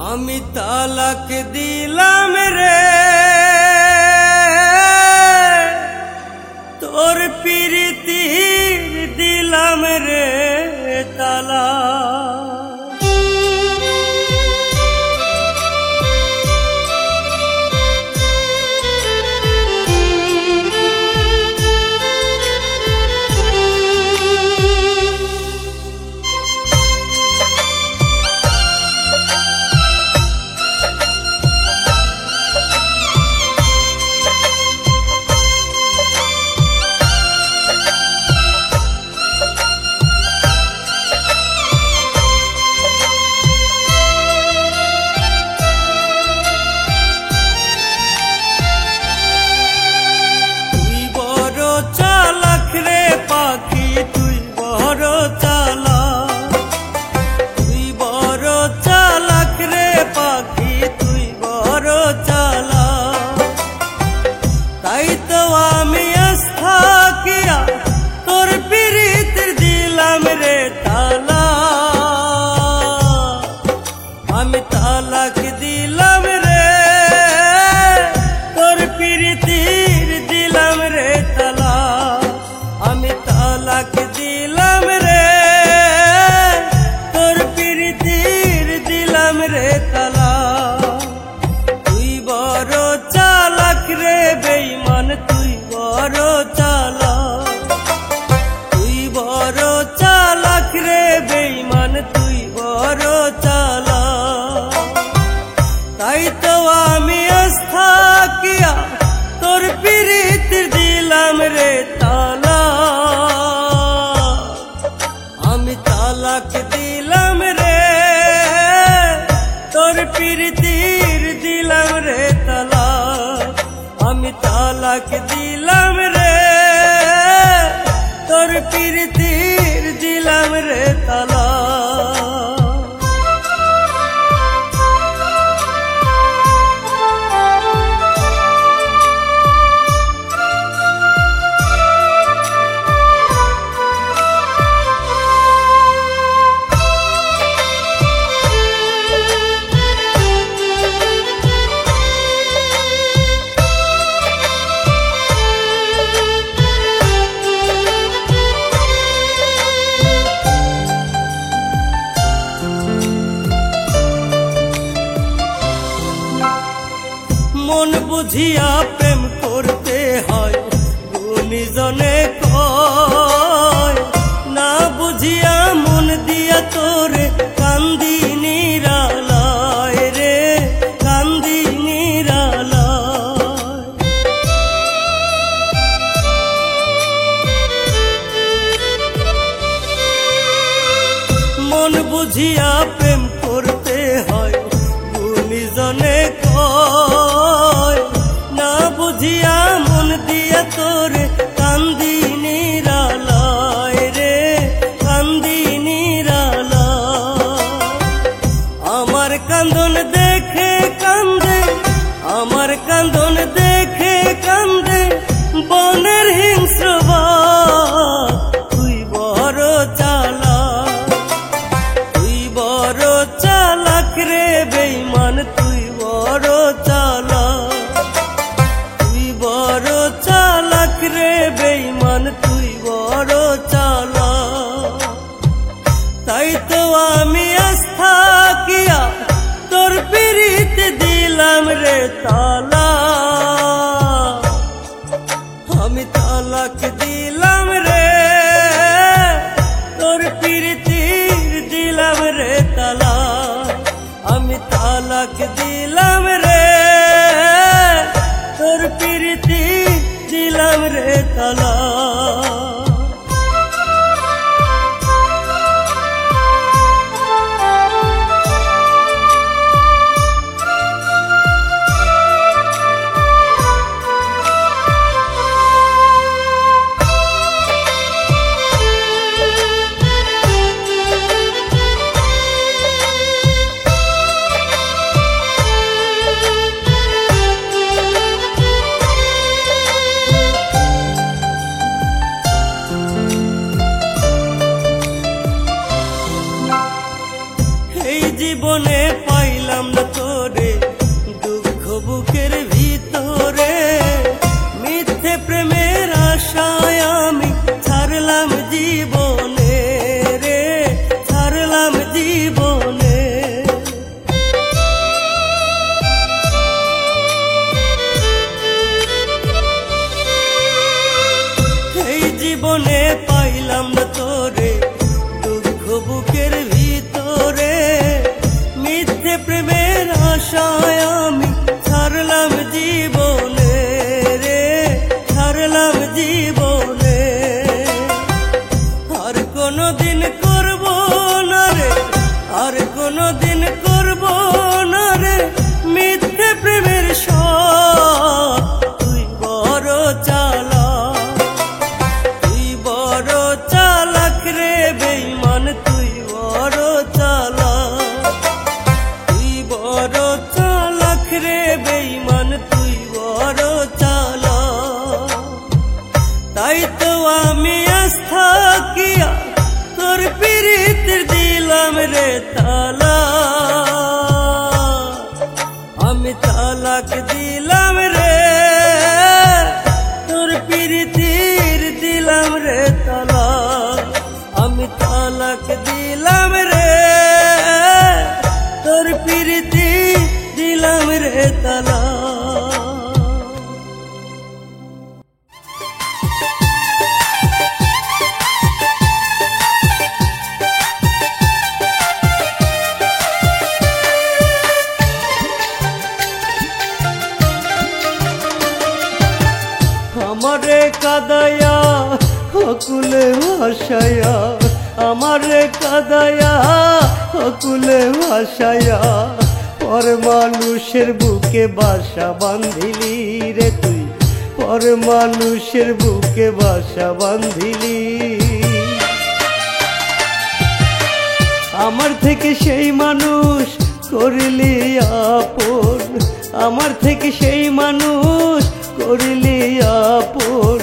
আমি তালাক দিলাম রে তোর প্রীতি দিলাম রে তালা। তালাক দিলাম রে তোর প্রীতির দিলাম রে তালা, আমি তালাক দিলাম রে তোর প্রীতির দিলাম রে তালা। তুই বড় চালাক রে বেঈমান, তুই বড় চালাক, তুই বড় চালাক রে বেঈমান, তুই বড় চালাক। তাই তো আমি আস্থা কিয়া তোর প্রীতির দিলাম রে তালা, আমি তালাক দিলাম রে তোর প্রীতির দিলাম রে তালা, আমি তালাক দিলাম রে তোর প্রীতির দিলাম রে তালা। বুঝিয়া প্রেম করতে হয় গুণীজনে কয়, না বুঝিয়া মন দিয়া তোরে কান্দি নিরালায় রে, কান্দি নিরালায়। মন বুঝিয়া প্রেম করতে হয় গুণীজনে কয়, না বুঝিয়া মন দিয়া তোরে কান্দি নিরালায় রে, কান্দি নিরালায়। আমার কান্দন দেখে কান্দে, আমার কান্দন দেখে কান্দে বনের হিংস্র বাঘ। তুই বড় চালাক, তুই বড় চালাক রে বেঈমান, তুই বড় চালাক, তুই বড় চালাক রে বেঈমান, তুই বড় চালাক। তাই তো আমি আস্থা কিয়া তোর পিরিতে দিলাম রে তালা, আমি তালাক দিলাম রে, তোর পিরিতির দিলাম রে তালা, আমি তালাক দিলাম রে, তোর পিরিতি দিলাম রে তালা। জীবনে পাইলাম না তোরে দুঃখ বুকের ভিতরে, মিথ্যে প্রেমের আশায় আমি ছাড়লাম জীবনে রে, ছাড়লাম জীবনে। এই জীবনে পাইলাম না তোরে দুঃখ বুকের ভিতরে, মিথ্যে প্রেমের আশায় আমি ছাড়লাম জীবনে রে, ছাড়লাম জীবনে। আর কোনদিন করব না রে, আর কোনদিন করব না রে মিথ্যে প্রেমের শখ। তুই বড় চালাক, তুই বড় চালাক রে বেঈমান, তুই বড় চালাক, তুই বড় চালাক রে বেঈমান, তুই বড় চালাক। তাই তো আমি আস্থা কিয়া তোর পিরিতের দিলাম রে তালা, আমি তালাক দিলাম রে, তোর পিরিতির দিলাম রে তালা, আমি তালাক দিলাম রে, তোর পিরিতি দিলাম রে তালা। আমারে কাদায়া হকুলে ভাসায়া, আমারে কাদায়া হকুলে ভাসায়া, পর মানুষের বুকে বাসা বাঁধিলি রে তুই, পর মানুষের বুকে বাসা বাঁধিলি। আমার থেকে সেই মানুষ করিলি আপন, আমার থেকে সেই মানুষ করিলি আপন।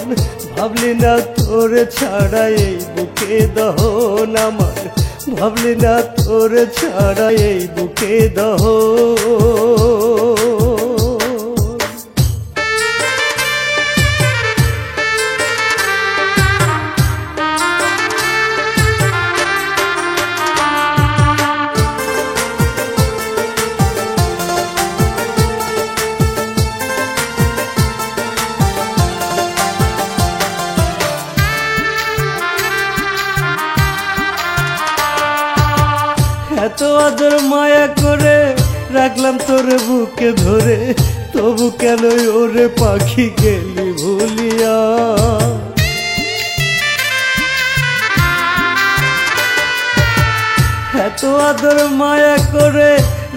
ভাবলি না তোর ছাড়া এই বুকে দহন আমার, ভাবলি না তোর ছাড়া এই বুকে দহন। এত আদর মায়া করে রাখলাম তোর বুকে ধরে, তবু কেন ওরে পাখি গেলি ভুলিয়া। এত আদর মায়া করে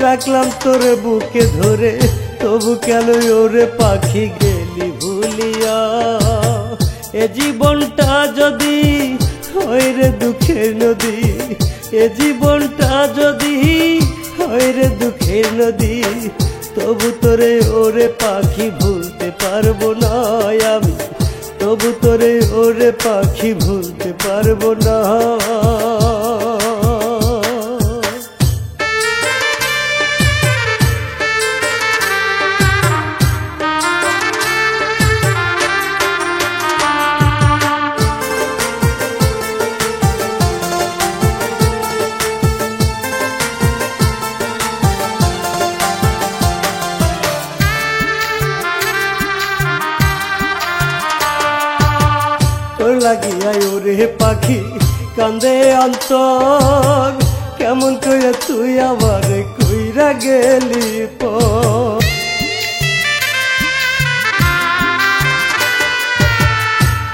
রাখলাম তোর বুকে ধরে, তবু কেন ওরে পাখি গেলি ভুলিয়া। এ জীবনটা যদি হয় রে দুঃখের নদী, এ জীবনটা যদি হয় রে দুঃখের নদী, তবু তোরে ওরে পাখি ভুলতে পারবো না আমি, তবু তোরে ওরে পাখি ভুলতে পারবো না। তোর লাগিয়া ওরে পাখি কান্দে অন্তর, কেমন করে তুই আবার কইরা গেলি পর।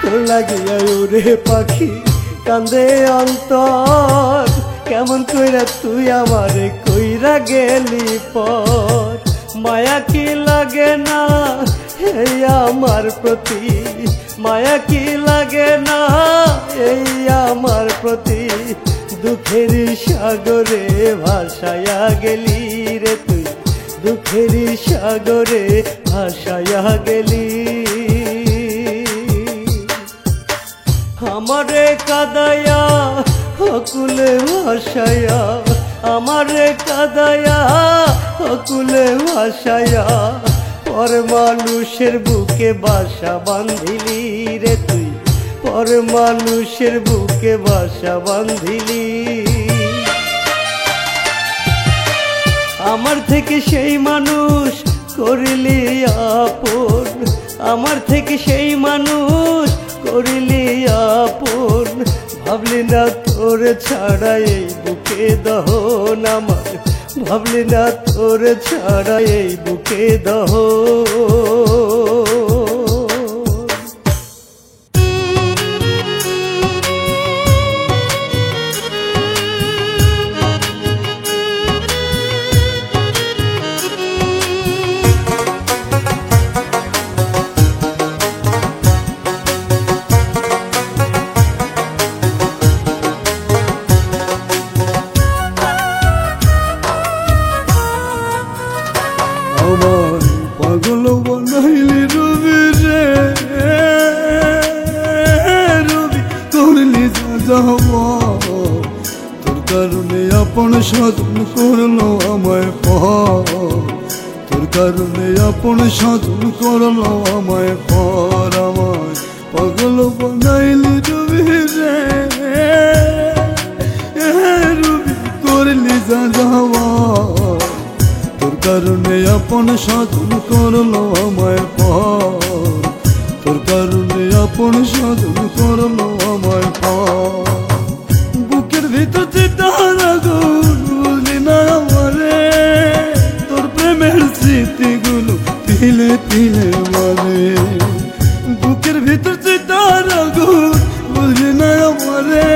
তোর লাগিয়া ওরে পাখি কান্দে অন্তর, কেমন করে তুই আবার কইরা গেলি পর। মায়া কি লাগে না এই আমার প্রতি, মায়া কি লাগে না এই আমার প্রতি, দুঃখের সাগরে ভাসায়া গেলি রে তুই, দুঃখের সাগরে ভাসায়া গেলি। আমারে কাদায়া হকুলে ভাসায়া, আমারে কাদায়া হকুলে ভাসায়া, পর মানুষের বুকে বাসা বাঁধিলি রে তুই, পর মানুষের বুকে বাসা বাঁধিলি। আমার থেকে সেই মানুষ করিলি আপন, আমার থেকে সেই মানুষ করিলি আপন, ভাবলি না তোর ছাড়া এই বুকে দহন আমার, ভাবলি না তোর ছাড়া এই বুকে দহন। আমার পাগল বানাইলি রবি রে, রবি করলি যাব, তোর কারণে আপন সাধন করলো আমায় পর, তোর কারণে আপন সাধন করলো আমায় পর। আমায় পাগল বানাইলি রবি রে, রবি করলি যাব, তোর কারণে আপন সাধন করলো আমায় পর, তোর কারণে আপন সাধন করলো আমায় পর। বুকের ভিতর চিতার আগুন বুঝলি না আমারে, তোর প্রেমের স্মৃতিগুলো তিলে তিলে মারে। বুকের ভিতর চিতার আগুন বুঝলি না আমারে,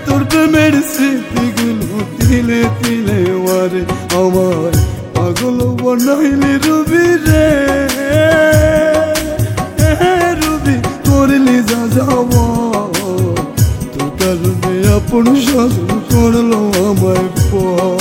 তোর প্রেমের স্মৃতিগুলো তিলে তিলে মারে। আমায় পাগল বানাইলি রবি রে, রবি করলি যাব, তোর কারণে আপন সাধন করলো আমায় পর।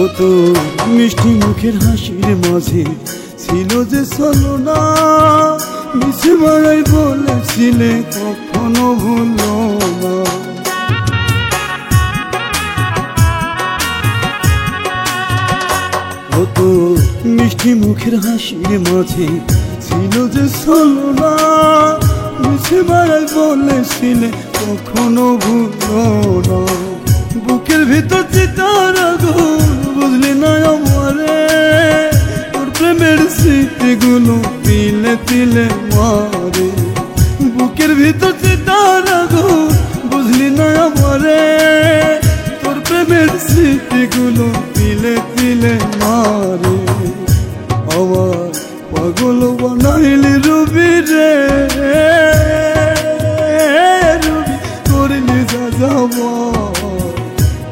ও তো মিষ্টি মুখের হাসির মাঝে ছিল যে ছলনা, মিশে মারাই বলেছিলে কখনো ভুলো না। ও কত মিষ্টি মুখের হাসির মাঝে ছিল যে ছলনা, মিছে বেড়ায় বলেছিলে কখনো ভুলো না। বুকের ভিতর চিতার আগুন বুঝলি না আমারে, তোর প্রেমের স্মৃতিগুলো তিলে তিলে মারে। বুকের ভিতর চিতার আগুন বুঝলি না আমারে, তোর প্রেমের স্মৃতিগুলো তিলে তিলে মারে। আমার পাগল বানাইলি রবি রে, রবি করলি যা যাওয়া,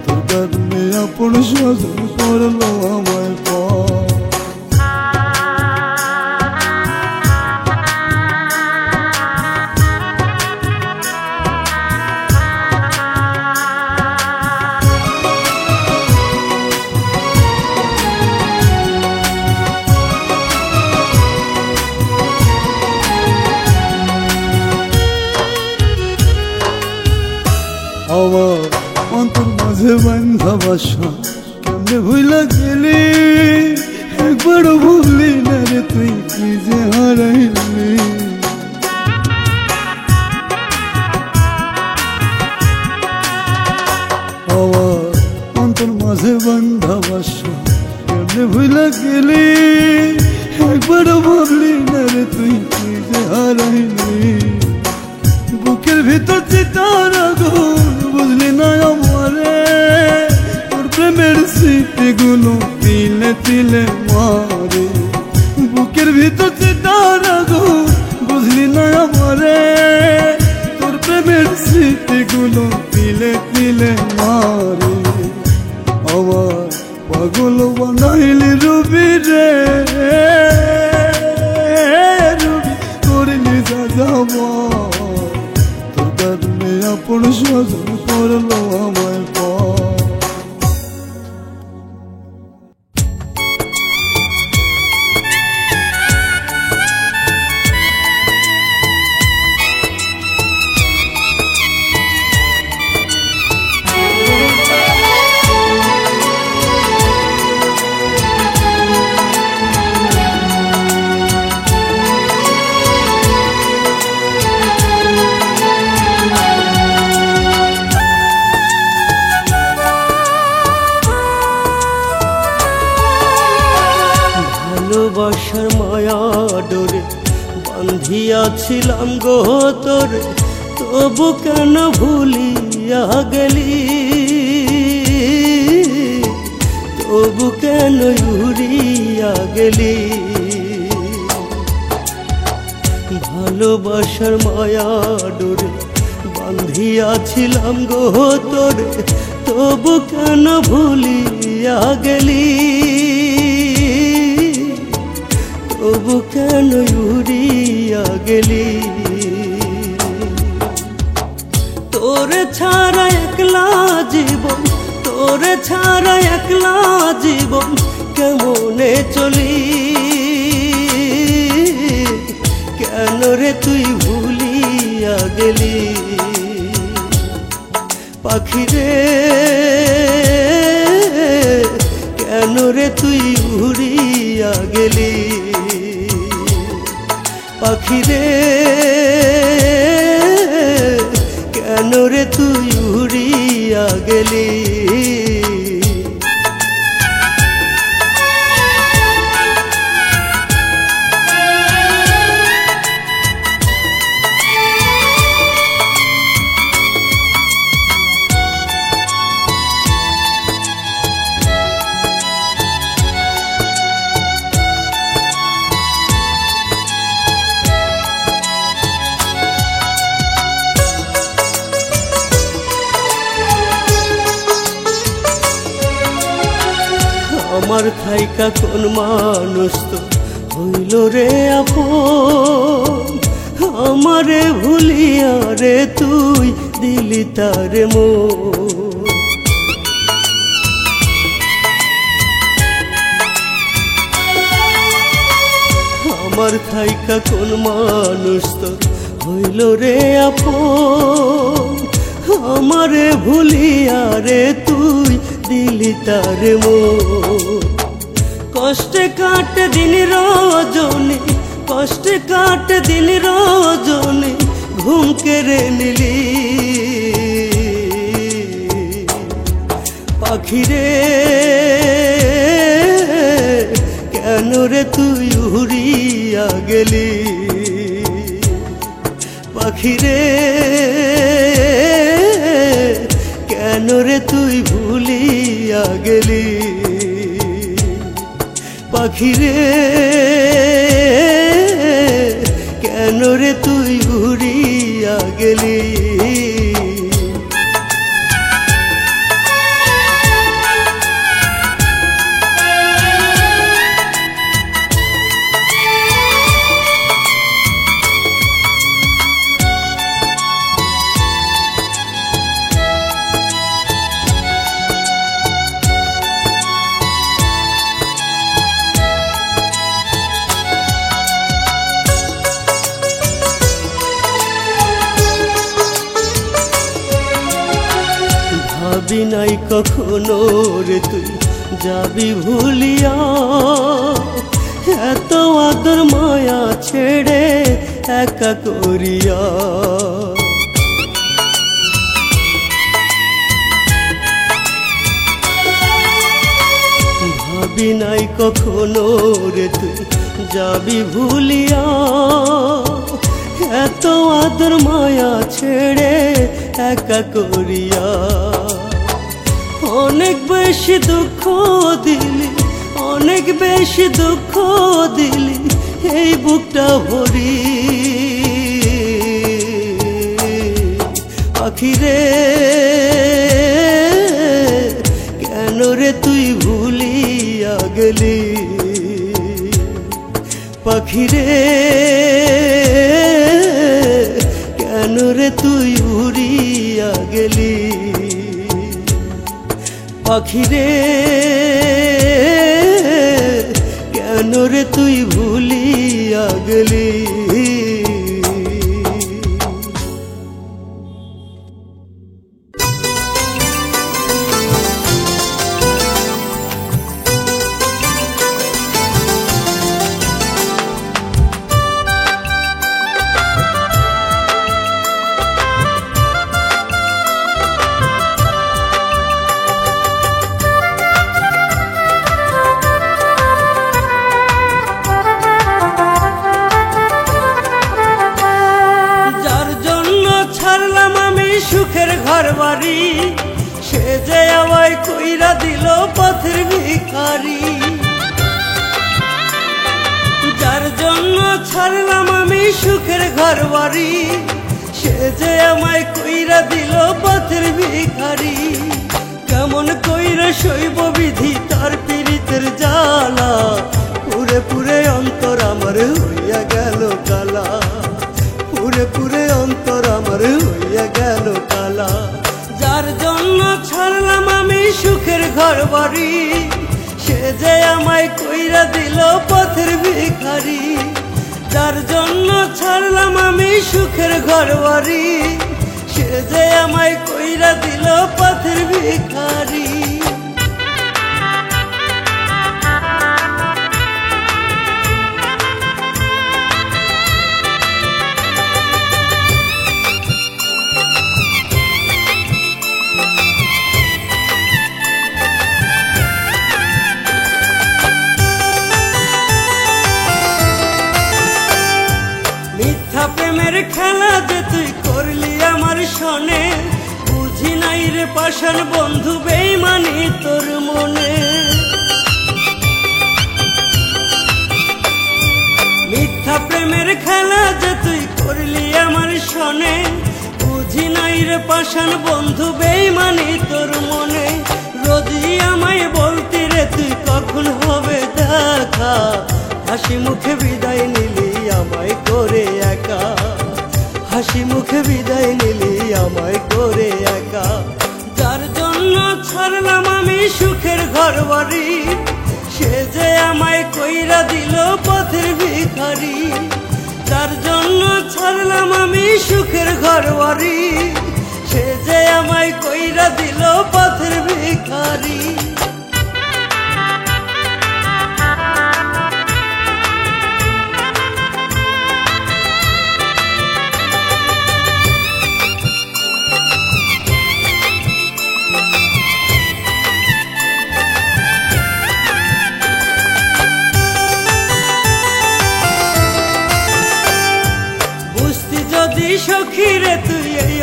তোর কারণে আপন স্বজন করলো আমায় পর। আমার অন্তর মাঝে বান্ধা বাসা কেমনে ভুইলা গেলি, একবারও ভুললি না রে তুই কি যে হারাইলি। আমার অন্তর মাঝে বান্ধা বাসা কেমনে ভুইলা গেলি, একবারও ভাবলি না রে তুই কি যে হারাইলি। বুকের ভিতর চিতার আগুন বুঝলি না আমারে, তোর প্রেমের স্মৃতিগুলো তিলে তিলে মারে। বুকের ভিতর চিতার আগুন বুঝলি না আমারে, তোর প্রেমের স্মৃতিগুলো তিলে তিলে মারে। আমার পাগল বানাইলি রবি রে, রবি করলি যা যাওয়া, আপন স্বজন করলো আমায় পর। ভালোবাসার মায়া ডোরে বান্ধিয়াছিলাম গো তোরে, তবু কেন ভুলিয়া গেলি, তবু কেন উড়িয়া গেলি। ভালোবাসার মায়া ডোরে বান্ধিয়াছিলাম গো তোরে, তবু কেন ভুলিয়া গেলি, তবু কেন উড়িয়া গেলি। তোরে ছাড়া একলা জীবন, তোরে ছাড়া একলা জীবন কেমনে চলি, কেন রে তুই ভুলিয়া গেলি। পাখি রে কেন রে তুই উড়িয়া গেলি, পাখি রে কেন রে তুই উড়িয়া গেলি। আমার থাইকা কোন মানুষ তো হইল রে আপন, আমারে ভুলিয়া রে তুই দিলি তারে মন। আমার থাইকা কোন মানুষ তো হইল রে আপন, আমারে ভুলিয়া রে তুই দিলি তারে মন। কষ্টে কাটে দিন রজনী, কষ্টে কাটে দিন রজনী, ঘুম কেড়ে নিলি পাখিরে। কেন রে তুই উড়িয়া গেলি পাখিরে, কেন রে তুই ভুলিয়া গেলি পাখিরে, কেন রে তুই উড়িয়া গেলি। ভাবি নাই কখনো রে তুই যাবি ভুলিয়া, এত আদর মায়া ছেড়ে একা করিয়া। ভাবি নাই কখনো রে তুই যাবি ভুলিয়া, এত আদর মায়া ছেড়ে একা করিয়া। অনেক বেশি দুঃখ দিলি, অনেক বেশি দুঃখ দিলি এই বুকটা ভরি পাখিরে। কেন রে তুই ভুলিয়া গেলি পাখিরে, কেন রে তুই উড়িয়া গেলি পাখিরে, কেন রে তুই ভুলিয়া গেলি। সুখের ঘর বাড়ি সে যে আমায় কইরা দিল পথের ভিখারি। যার জন্য ছাড়লাম আমি সুখের ঘর বাড়ি সে যে আমায় কইরা দিল পথের ভিখারি। কেমন কইরা সইব বিধি তার পীড়িতের জ্বালা, পুরে পুরে অন্তর আমার হইয়া গেল কালা, পুরে পুরে অন্তর আমার হইয়া গেল কালা। যার জন্য ছাড়লাম আমি সুখের ঘর বাড়ি সে যে আমায় কইরা দিল পথের ভিখারি। যার জন্য ছাড়লাম আমি সুখের ঘর বাড়ি সে যে আমায় কইরা দিল পথের ভিখারি। প্রেমের খেলা যে তুই করলি আমার সনে, বুঝি নাই রে পাষাণ বন্ধু বেইমানি তোর মনে। মিথ্যা প্রেমের খেলা যে তুই করলি আমার সনে, বুঝি নাই রে পাষাণ বন্ধু বেইমানি তোর মনে। রোজই আমায় বলতি রে তুই কখন হবে দেখা, হাসি মুখে বিদায় নিলি আমায় করে একা, হাসি মুখে বিদায় নিলি আমায় করে একা। যার জন্য ছাড়লাম আমি সুখের ঘর বাড়ি সে যে আমায় কইরা দিল পথের ভিখারি। যার জন্য ছাড়লাম আমি সুখের ঘর বাড়ি সে যে আমায় কইরা দিল পথের ভিখারি।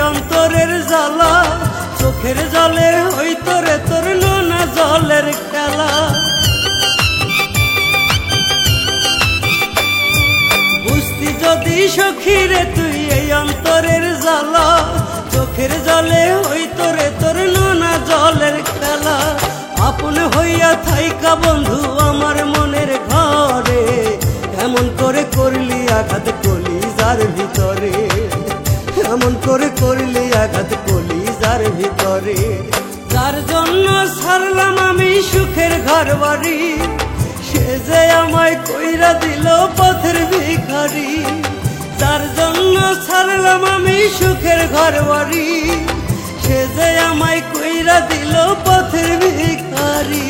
অন্তরের জ্বালা, চোখের জলে হইতো রে তোর নোনা জলের খেলা। বুঝতি যদি সখী রে তুই এই অন্তরের জ্বালা, চোখের জলে হইতো রে তোর নোনা জলের খেলা। আপন হইয়া থাইকা বন্ধু আমার মনের ঘরে, এমন করে করলি আঘাত কলিজার ভিতরে, এমন করে করলি আঘাত কলিজার ভিতরে। যার জন্য ছাড়লাম আমি সুখের ঘর বাড়ি, সে যে আমায় কইরা দিল পথের ভিখারি। যার জন্য ছাড়লাম আমি সুখের ঘর বাড়ি, সে যে আমায় কইরা দিল পথের ভিখারি।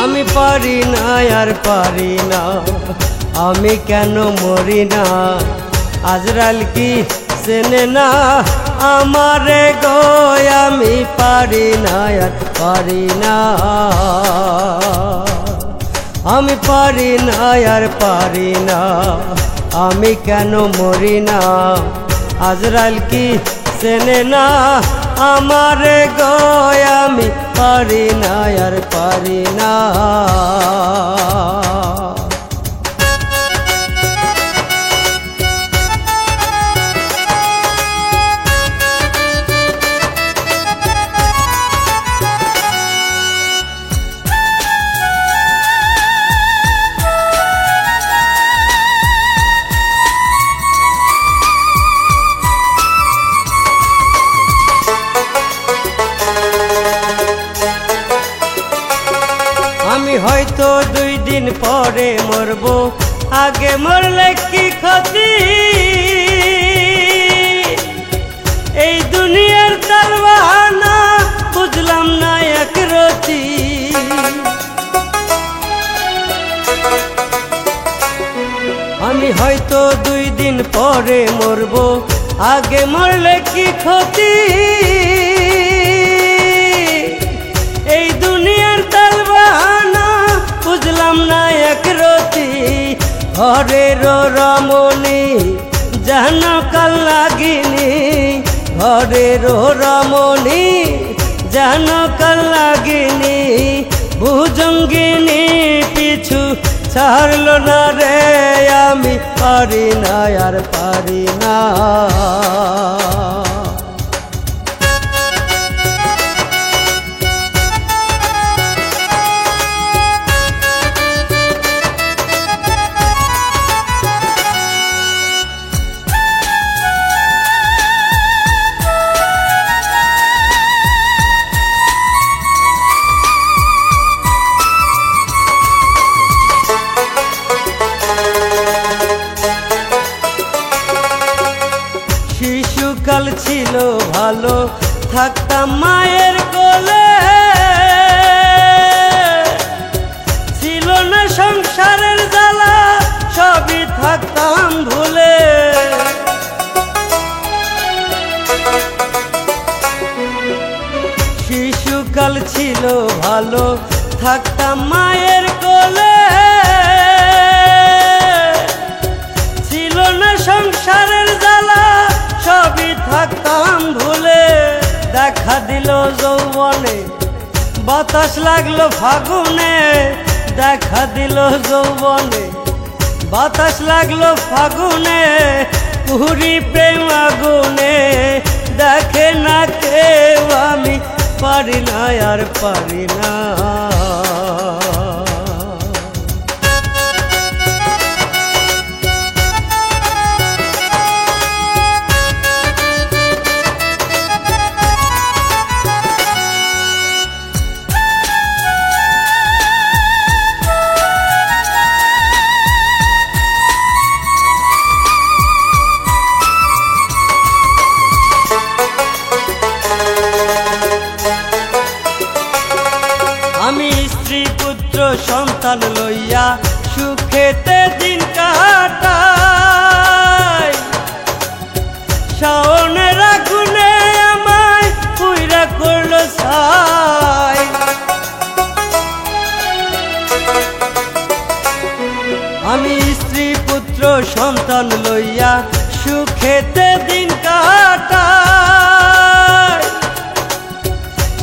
আমি পারি না আর পারি না, আমি কেন মরি না। আজরাল কি চেনে না আমারে গো, আমি পারি না আর পারি না, আমি পারি না আর পারি না, আমি কেন মরি না। আজরাল কি চেনে না আমারে গো, আমি পারি না আর পারি না। আমি হয়তো 2 দিন পরে মরব, আগে মরলে কি ক্ষতি। এই দুনিয়ার তালবাহানা বুঝলাম না এক রতি। আমি হয়তো 2 দিন পরে মরব, আগে মরলে কি ক্ষতি। এই দুনিয়ার তালবাহানা বুঝলাম না এক রতি। ঘরের রমণী যেন কাল লাগিনি, ঘরের রমণী যেন কাল লাগিনি। ভুজঙ্গিনী পিছু ছাড়ল না রে, আমি পারি না আর পারি না। শিশুকাল ছিল ভালো, থাকতাম মায়ের কোলে, ছিল না সংসারের জ্বালা, সবই থাকতাম ভুলে। শিশুকাল ছিল ভালো, থাকতাম মায়ের কোলে, ছিল না সংসারের জ্বালা, সবই থাকতাম ভুলে। দেখা দিল যৌবনে, বাতাস লাগলো ফাগুনে, দেখা দিল যৌবনে, বাতাস লাগলো ফাগুনে। পুরি প্রেম আগুনে দেখে না কেউ, আমি পারি না আর পারি না। সন্তান লইয়া সুখেতে দিন কাটাই। শাওনের আগুনে আমায় পুইরা করলো ছাই। আমি স্ত্রী পুত্র সন্তান লইয়া সুখেতে দিন কাটাই।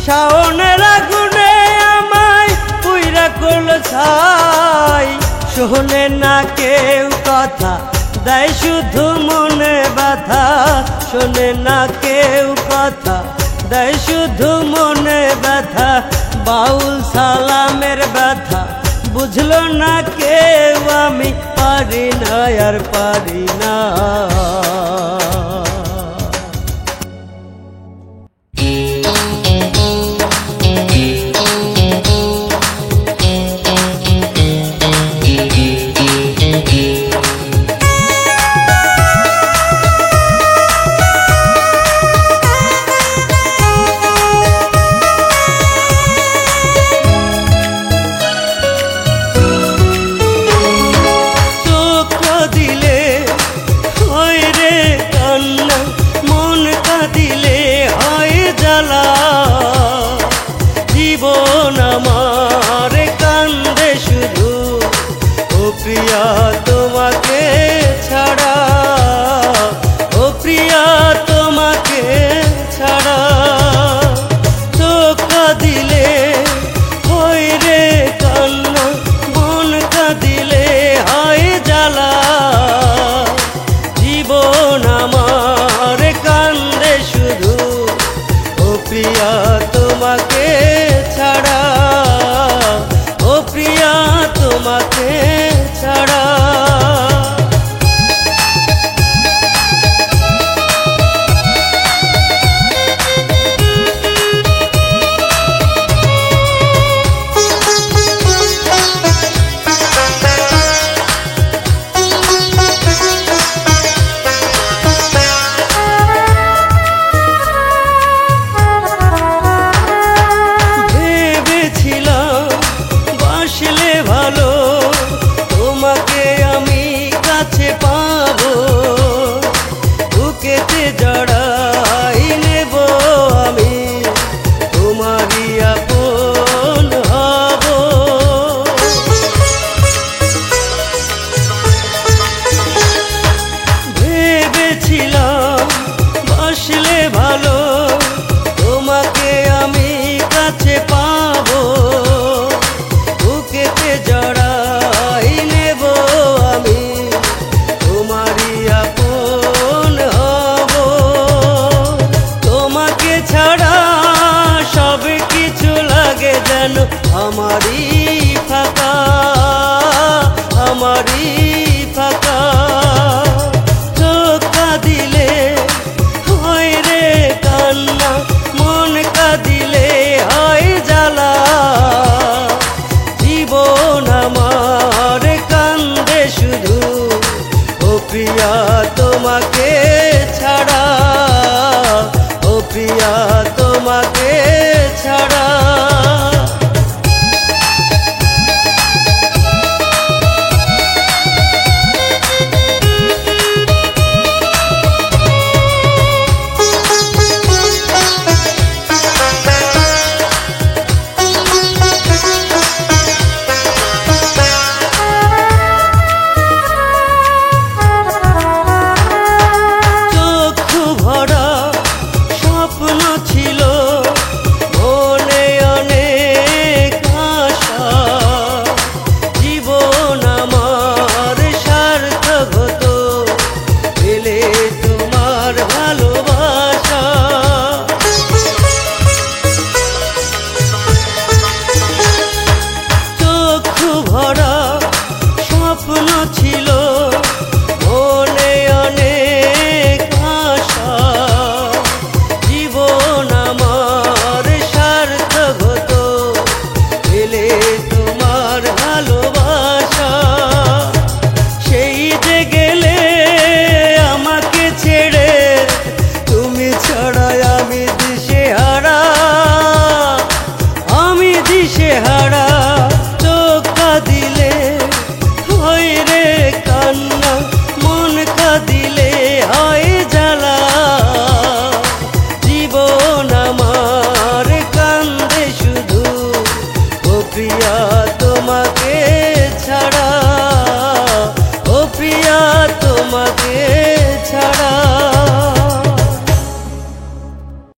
শাওনের আগুনে আমায় পুইরা করলো ছাই। শোনে না কেউ কথা, দেয় শুধু মনে ব্যথা। শোনে না কেউ কথা, দেয় শুধু মনে ব্যথা। বাউল সালামের ব্যথা বুঝলো না কেউ, আমি পারি না আর পারি না। জীবন আমার কান্দে শুধু, ও প্রিয়া তোমাকে ছাড়া। ও প্রিয়া তোমাকে ছাড়া। চোখ কাঁদিলে হয় রে কান্না, মন কাঁদিলে হয় জ্বালা। জীবন আমার কান্দে শুধু, ও প্রিয়া তোমাকে ছাড়া। ও প্রিয়া তোমাকে ছাড়া। ভালো তোমাকে আমি কাছে পাবো, বুকেতে জড়াই নেব আমি, তোমারই আপন হব। ভেবেছিলাম বাসলে ভালো তোমাকে আমি কাছে পাবো, বুকেতে জড়াই নেব আমি, তোমারই আপন হব। তোমাকে ছাড়া সব কিছু লাগে যেন আমারই ফাঁকা, আমারই ফাঁকা। চোখ কাঁদিলে হয় রে কান্না, মন কাঁদিলে হয় জ্বালা। জীবন আমার কান্দে শুধু, ও প্রিয়া তোমাকে ছাড়া। ও প্রিয়া তোমাকে ছাড়া।